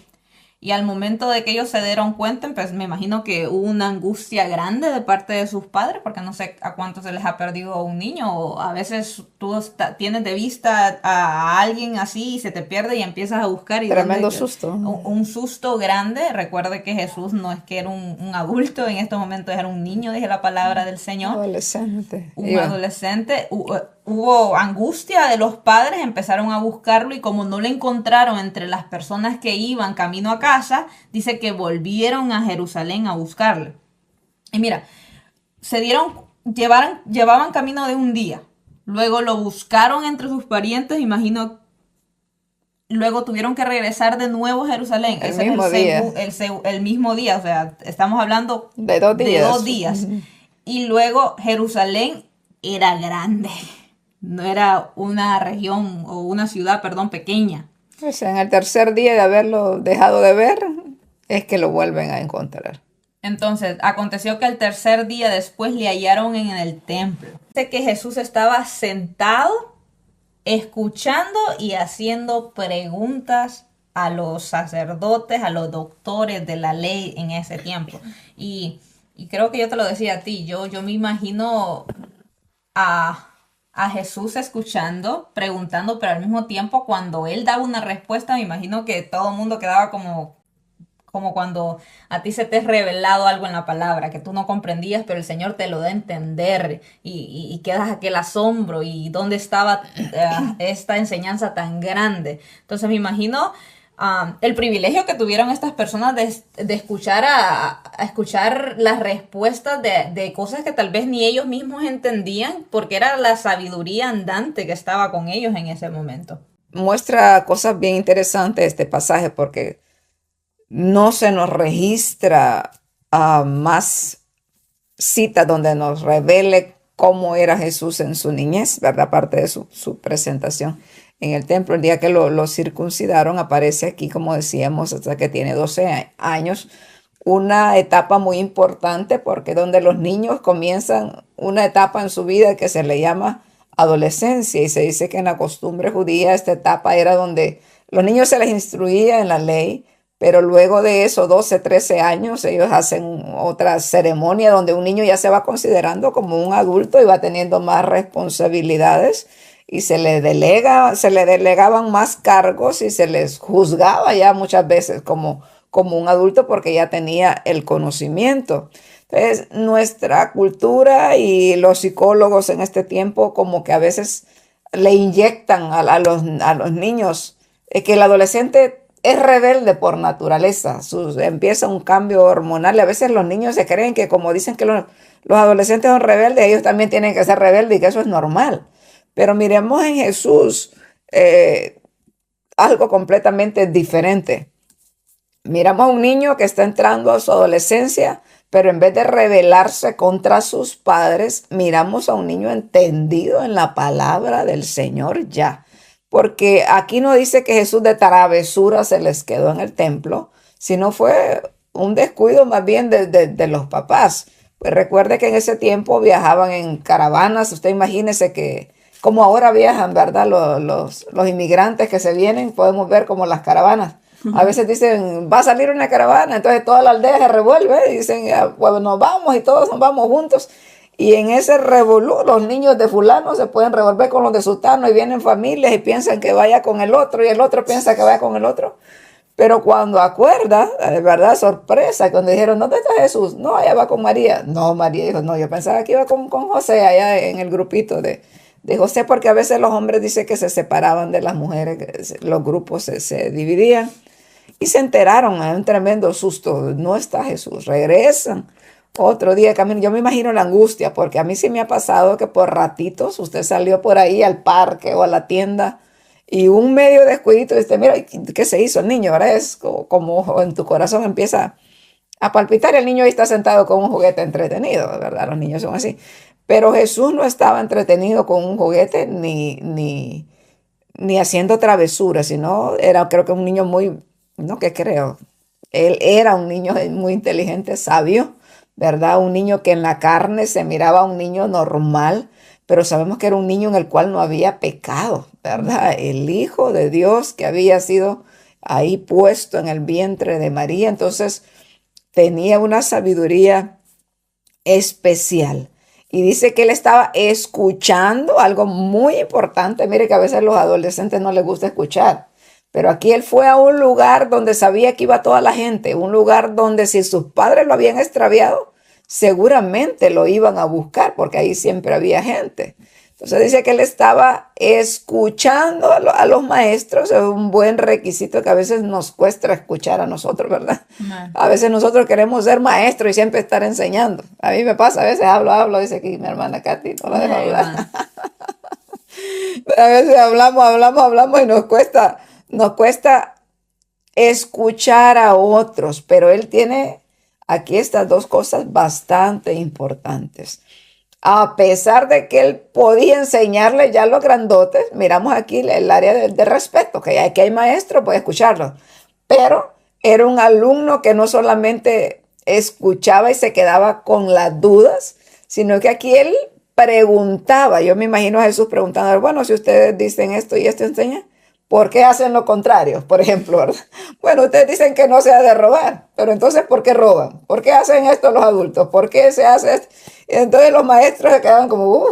Y al momento de que ellos se dieron cuenta, pues me imagino que hubo una angustia grande de parte de sus padres, porque no sé a cuántos se les ha perdido un niño, o a veces tú tienes de vista a alguien así y se te pierde y empiezas a buscar. Y tremendo susto. Un susto grande. Recuerde que Jesús no es que era un adulto, en estos momentos era un niño, dije la palabra del Señor. Adolescente. Un adolescente. Hubo angustia de los padres, empezaron a buscarlo y como no le encontraron entre las personas que iban camino a casa, dice que volvieron a Jerusalén a buscarle. Y mira, llevaban camino de un día, luego lo buscaron entre sus parientes, imagino, luego tuvieron que regresar de nuevo a Jerusalén. El mismo día, o sea, estamos hablando de 2 días. De 2 días. Y luego Jerusalén era grande. No era una región o una ciudad, perdón, pequeña. O sea, en el tercer día de haberlo dejado de ver, es que lo vuelven a encontrar. Entonces, aconteció que el tercer día después le hallaron en el templo. Dice que Jesús estaba sentado, escuchando y haciendo preguntas a los sacerdotes, a los doctores de la ley en ese tiempo. Y creo que yo te lo decía a ti, yo me imagino a Jesús escuchando, preguntando, pero al mismo tiempo cuando él daba una respuesta, me imagino que todo el mundo quedaba como cuando a ti se te es revelado algo en la palabra que tú no comprendías, pero el Señor te lo da a entender y quedas aquel asombro y dónde estaba esta enseñanza tan grande. Entonces me imagino el privilegio que tuvieron estas personas de escuchar a escuchar las respuestas de cosas que tal vez ni ellos mismos entendían, porque era la sabiduría andante que estaba con ellos en ese momento. Muestra cosas bien interesantes este pasaje, porque no se nos registra más citas donde nos revele cómo era Jesús en su niñez, ¿verdad? Aparte de su presentación en el templo. El día que lo circuncidaron, aparece aquí, como decíamos, hasta que tiene 12 años, una etapa muy importante, porque donde los niños comienzan una etapa en su vida que se le llama adolescencia, y se dice que en la costumbre judía esta etapa era donde los niños se les instruía en la ley, pero luego de eso, 12, 13 años, ellos hacen otra ceremonia donde un niño ya se va considerando como un adulto y va teniendo más responsabilidades, y se le delegaban más cargos y se les juzgaba ya muchas veces como un adulto porque ya tenía el conocimiento. Entonces, nuestra cultura y los psicólogos en este tiempo como que a veces le inyectan a los niños que el adolescente es rebelde por naturaleza, empieza un cambio hormonal, y a veces los niños se creen que, como dicen que los adolescentes son rebeldes, ellos también tienen que ser rebeldes y que eso es normal. Pero miremos en Jesús algo completamente diferente. Miramos a un niño que está entrando a su adolescencia, pero en vez de rebelarse contra sus padres, miramos a un niño entendido en la palabra del Señor ya. Porque aquí no dice que Jesús de travesura se les quedó en el templo, sino fue un descuido más bien de los papás. Pues recuerde que en ese tiempo viajaban en caravanas. Usted imagínese que como ahora viajan, ¿verdad? Los inmigrantes que se vienen, podemos ver como las caravanas. A veces dicen, va a salir una caravana, entonces toda la aldea se revuelve y dicen, pues nos vamos y todos nos vamos juntos. Y en ese revolú, los niños de fulano se pueden revolver con los de sultano y vienen familias y piensan que vaya con el otro y el otro piensa que vaya con el otro. Pero cuando acuerda, de verdad, sorpresa, cuando dijeron, ¿dónde está Jesús? No, allá va con María. No, María dijo, no, yo pensaba que iba con José allá en el grupito de José, porque a veces los hombres dicen que se separaban de las mujeres, que los grupos se dividían. Y se enteraron, un tremendo susto, no está Jesús, regresan. Otro día de camino, yo me imagino la angustia, porque a mí sí me ha pasado que por ratitos usted salió por ahí al parque o a la tienda y un medio descuidito, y mira, ¿qué se hizo el niño? Ahora es como en tu corazón empieza a palpitar, y el niño ahí está sentado con un juguete entretenido, ¿verdad? Los niños son así. Pero Jesús no estaba entretenido con un juguete ni haciendo travesuras, sino era, creo que un niño muy, no que creo, él era un niño muy inteligente, sabio, ¿verdad? Un niño que en la carne se miraba un niño normal, pero sabemos que era un niño en el cual no había pecado, ¿verdad? El Hijo de Dios que había sido ahí puesto en el vientre de María, entonces tenía una sabiduría especial. Y dice que él estaba escuchando algo muy importante. Mire que a veces a los adolescentes no les gusta escuchar. Pero aquí él fue a un lugar donde sabía que iba toda la gente. Un lugar donde si sus padres lo habían extraviado, seguramente lo iban a buscar porque ahí siempre había gente. Entonces dice que él estaba escuchando a los maestros. Es un buen requisito que a veces nos cuesta escuchar a nosotros, ¿verdad? A veces nosotros queremos ser maestros y siempre estar enseñando. A mí me pasa, a veces hablo, dice aquí mi hermana Katy, no la dejo hablar. A veces hablamos y nos cuesta escuchar a otros, pero él tiene aquí estas dos cosas bastante importantes. A pesar de que él podía enseñarle ya los grandotes, miramos aquí el área de respeto, que aquí hay maestro, puede escucharlo, pero era un alumno que no solamente escuchaba y se quedaba con las dudas, sino que aquí él preguntaba. Yo me imagino a Jesús preguntando, bueno, si ustedes dicen esto y esto enseña, ¿por qué hacen lo contrario? Por ejemplo, ¿verdad? Bueno, ustedes dicen que no se ha de robar, pero entonces, ¿por qué roban? ¿Por qué hacen esto los adultos? ¿Por qué se hace esto? Entonces los maestros se quedaban como,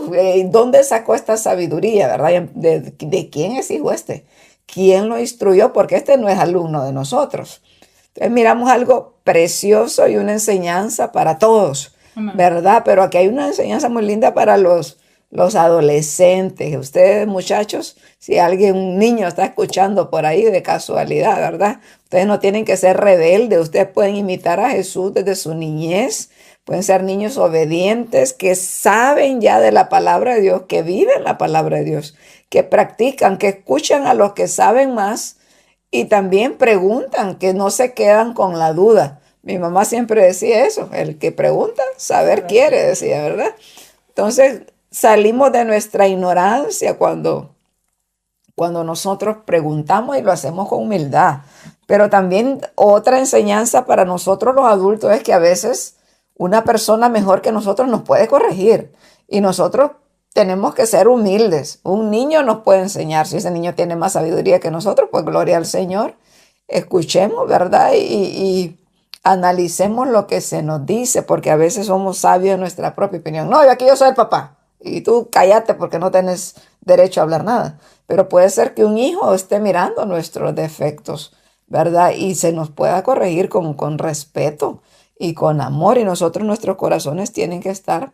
¿dónde sacó esta sabiduría, verdad? ¿De quién es hijo este? ¿Quién lo instruyó? Porque este no es alumno de nosotros. Entonces miramos algo precioso y una enseñanza para todos, ¿verdad? Pero aquí hay una enseñanza muy linda para los adolescentes. Ustedes, muchachos, si un niño está escuchando por ahí de casualidad, ¿verdad? Ustedes no tienen que ser rebeldes. Ustedes pueden imitar a Jesús desde su niñez. Pueden ser niños obedientes que saben ya de la palabra de Dios, que viven la palabra de Dios, que practican, que escuchan a los que saben más y también preguntan, que no se quedan con la duda. Mi mamá siempre decía eso, el que pregunta, saber quiere, decía, ¿verdad? Entonces salimos de nuestra ignorancia cuando nosotros preguntamos y lo hacemos con humildad. Pero también otra enseñanza para nosotros los adultos es que a veces una persona mejor que nosotros nos puede corregir y nosotros tenemos que ser humildes. Un niño nos puede enseñar. Si ese niño tiene más sabiduría que nosotros, pues gloria al Señor. Escuchemos, ¿verdad? Y analicemos lo que se nos dice, porque a veces somos sabios en nuestra propia opinión. No, aquí yo soy el papá y tú cállate porque no tienes derecho a hablar nada. Pero puede ser que un hijo esté mirando nuestros defectos, ¿verdad? Y se nos pueda corregir con respeto y con amor. Y nosotros, nuestros corazones tienen que estar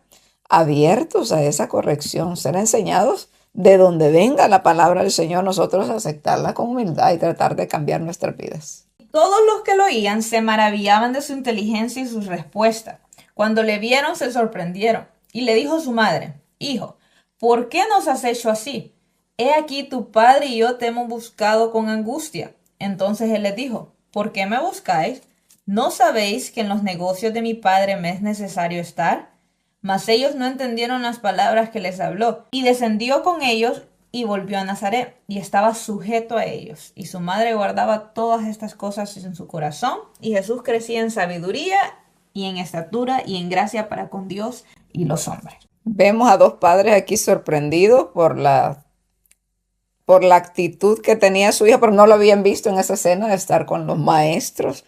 abiertos a esa corrección, ser enseñados de donde venga la palabra del Señor, nosotros aceptarla con humildad y tratar de cambiar nuestras vidas. Todos los que lo oían se maravillaban de su inteligencia y sus respuestas. Cuando le vieron, se sorprendieron. Y le dijo su madre: Hijo, ¿por qué nos has hecho así? He aquí tu padre y yo te hemos buscado con angustia. Entonces él les dijo: ¿Por qué me buscáis? ¿No sabéis que en los negocios de mi padre me es necesario estar? Mas ellos no entendieron las palabras que les habló. Y descendió con ellos y volvió a Nazaret, y estaba sujeto a ellos. Y su madre guardaba todas estas cosas en su corazón. Y Jesús crecía en sabiduría y en estatura y en gracia para con Dios y los hombres. Vemos a dos padres aquí sorprendidos por la actitud que tenía su hija, pero no lo habían visto en esa escena de estar con los maestros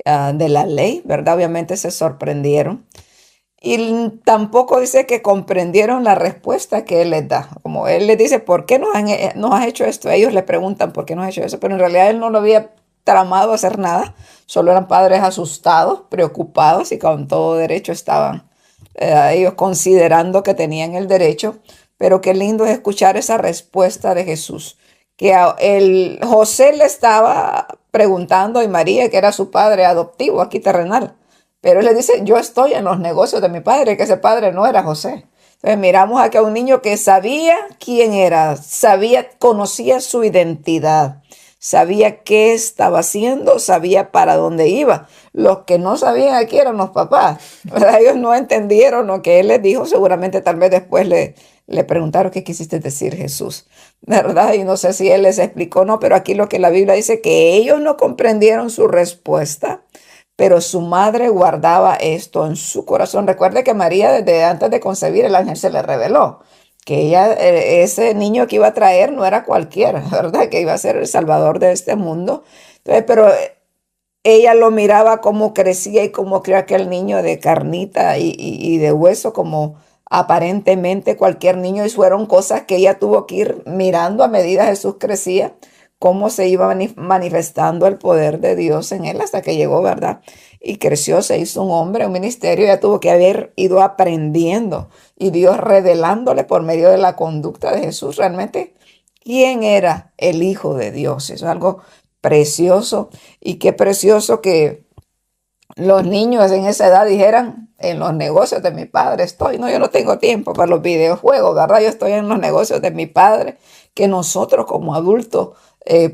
de la ley, ¿verdad? Obviamente se sorprendieron. Y tampoco dice que comprendieron la respuesta que él les da. Como él les dice, ¿por qué nos has hecho esto? Ellos le preguntan, ¿por qué nos has hecho eso? Pero en realidad él no lo había tramado hacer nada. Solo eran padres asustados, preocupados y con todo derecho estaban ellos considerando que tenían el derecho. Pero qué lindo es escuchar esa respuesta de Jesús. Que José le estaba preguntando y María, que era su padre adoptivo aquí terrenal. Pero él le dice, yo estoy en los negocios de mi padre, que ese padre no era José. Entonces miramos aquí a un niño que sabía quién era, conocía su identidad, sabía qué estaba haciendo, sabía para dónde iba. Los que no sabían aquí eran los papás, ¿verdad? Ellos no entendieron lo que él les dijo, seguramente tal vez después le preguntaron qué quisiste decir, Jesús, ¿verdad? Y no sé si él les explicó o no, pero aquí lo que la Biblia dice, que ellos no comprendieron su respuesta, pero su madre guardaba esto en su corazón. Recuerde que María, desde antes de concebir, el ángel se le reveló que ella, ese niño que iba a traer no era cualquiera, ¿verdad? Que iba a ser el salvador de este mundo. Entonces, pero ella lo miraba cómo crecía y cómo creó aquel niño de carnita y de hueso, como aparentemente cualquier niño. Y fueron cosas que ella tuvo que ir mirando a medida que Jesús crecía, cómo se iba manifestando el poder de Dios en él hasta que llegó, ¿verdad? Y creció, se hizo un hombre, un ministerio, ya tuvo que haber ido aprendiendo y Dios revelándole por medio de la conducta de Jesús realmente quién era el Hijo de Dios. Eso es algo precioso y qué precioso que los niños en esa edad dijeran, en los negocios de mi padre estoy. No, yo no tengo tiempo para los videojuegos, ¿verdad? Yo estoy en los negocios de mi padre. Que nosotros como adultos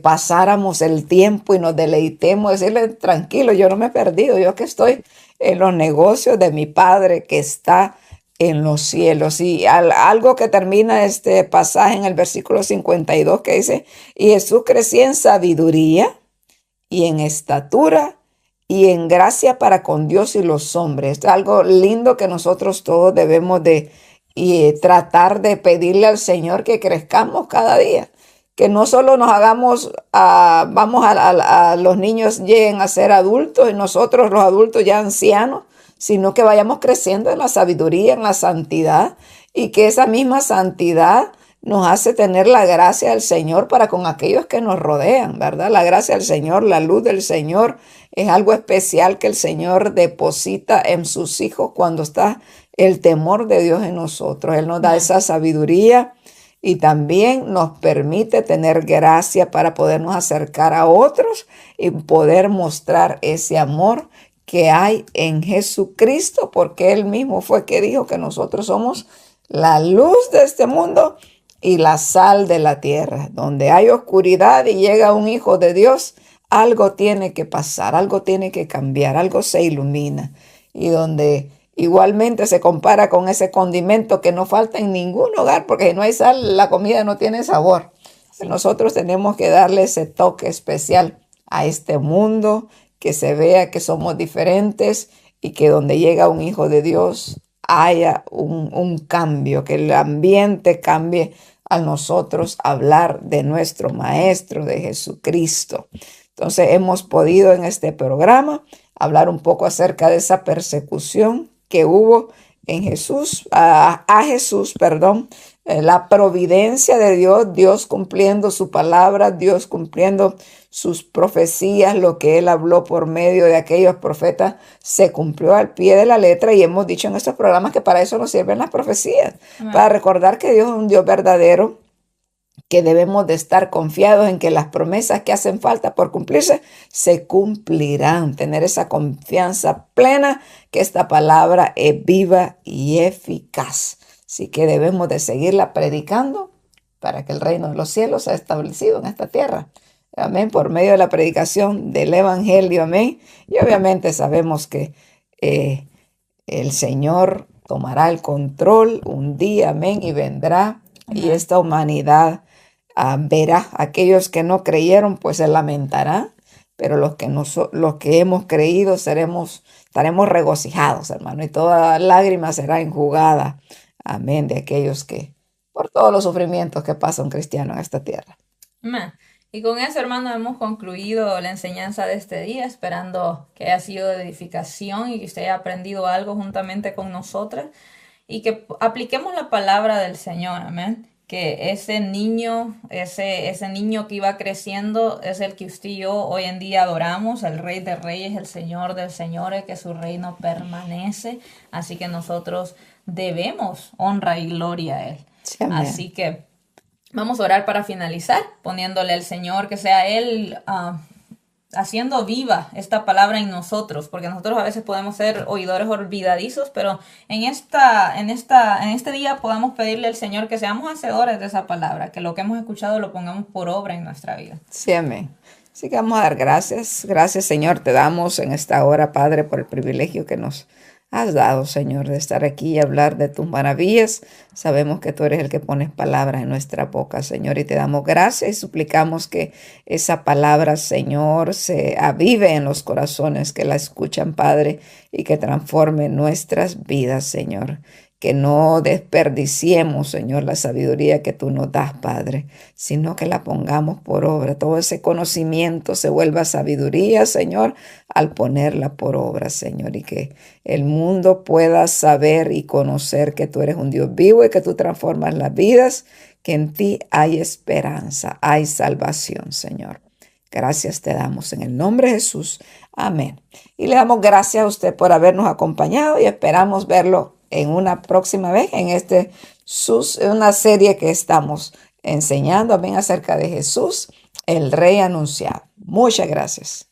pasáramos el tiempo y nos deleitemos, decirle, tranquilo, yo no me he perdido, yo que estoy en los negocios de mi Padre que está en los cielos. Y algo que termina este pasaje en el versículo 52 que dice, y Jesús crecía en sabiduría y en estatura y en gracia para con Dios y los hombres. Esto es algo lindo que nosotros todos debemos de tratar de pedirle al Señor, que crezcamos cada día. Que no solo nos hagamos, a los niños lleguen a ser adultos y nosotros los adultos ya ancianos, sino que vayamos creciendo en la sabiduría, en la santidad, y que esa misma santidad nos hace tener la gracia del Señor para con aquellos que nos rodean, ¿verdad? La gracia del Señor, la luz del Señor es algo especial que el Señor deposita en sus hijos cuando está el temor de Dios en nosotros. Él nos da esa sabiduría y también nos permite tener gracia para podernos acercar a otros y poder mostrar ese amor que hay en Jesucristo, porque Él mismo fue que dijo que nosotros somos la luz de este mundo y la sal de la tierra. Donde hay oscuridad y llega un hijo de Dios, algo tiene que pasar, algo tiene que cambiar, algo se ilumina. Y donde igualmente se compara con ese condimento que no falta en ningún hogar, porque si no hay sal, la comida no tiene sabor. Sí. Nosotros tenemos que darle ese toque especial a este mundo, que se vea que somos diferentes y que donde llega un hijo de Dios haya un cambio, que el ambiente cambie al nosotros hablar de nuestro Maestro, de Jesucristo. Entonces hemos podido en este programa hablar un poco acerca de esa persecución que hubo en Jesús, a Jesús, la providencia de Dios, Dios cumpliendo su palabra, Dios cumpliendo sus profecías, lo que Él habló por medio de aquellos profetas se cumplió al pie de la letra, y hemos dicho en estos programas que para eso nos sirven las profecías, para recordar que Dios es un Dios verdadero, que debemos de estar confiados en que las promesas que hacen falta por cumplirse se cumplirán. Tener esa confianza plena que esta palabra es viva y eficaz. Así que debemos de seguirla predicando para que el reino de los cielos sea establecido en esta tierra. Amén. Por medio de la predicación del evangelio. Amén. Y obviamente sabemos que el Señor tomará el control un día. Amén. Y vendrá. Amén. Y esta humanidad verá. Aquellos que no creyeron pues se lamentarán, pero los que hemos creído estaremos regocijados, hermano, y toda lágrima será enjugada. Amén. De aquellos que, por todos los sufrimientos que pasa un cristiano en esta tierra. Amén. Y con eso, hermano, hemos concluido la enseñanza de este día, esperando que haya sido de edificación y que usted haya aprendido algo juntamente con nosotras y que apliquemos la palabra del Señor. Amén. Que ese niño que iba creciendo es el que usted y yo hoy en día adoramos, el Rey de Reyes, el Señor del Señores, que su reino permanece. Así que nosotros debemos honra y gloria a Él. Sí, así que vamos a orar para finalizar, poniéndole al Señor que sea Él haciendo viva esta palabra en nosotros, porque nosotros a veces podemos ser oidores olvidadizos, pero en este día podamos pedirle al Señor que seamos hacedores de esa palabra, que lo que hemos escuchado lo pongamos por obra en nuestra vida. Sí, amén. Así que vamos a dar gracias. Gracias, Señor, te damos en esta hora, Padre, por el privilegio que nos has dado, Señor, de estar aquí y hablar de tus maravillas. Sabemos que tú eres el que pones palabras en nuestra boca, Señor, y te damos gracias y suplicamos que esa palabra, Señor, se avive en los corazones que la escuchan, Padre, y que transforme nuestras vidas, Señor. Que no desperdiciemos, Señor, la sabiduría que tú nos das, Padre, sino que la pongamos por obra. Todo ese conocimiento se vuelva sabiduría, Señor, al ponerla por obra, Señor, y que el mundo pueda saber y conocer que tú eres un Dios vivo y que tú transformas las vidas, que en ti hay esperanza, hay salvación, Señor. Gracias te damos en el nombre de Jesús. Amén. Y le damos gracias a usted por habernos acompañado y esperamos verlo en una próxima vez en una serie que estamos enseñando, amén, acerca de Jesús, el Rey anunciado. Muchas gracias.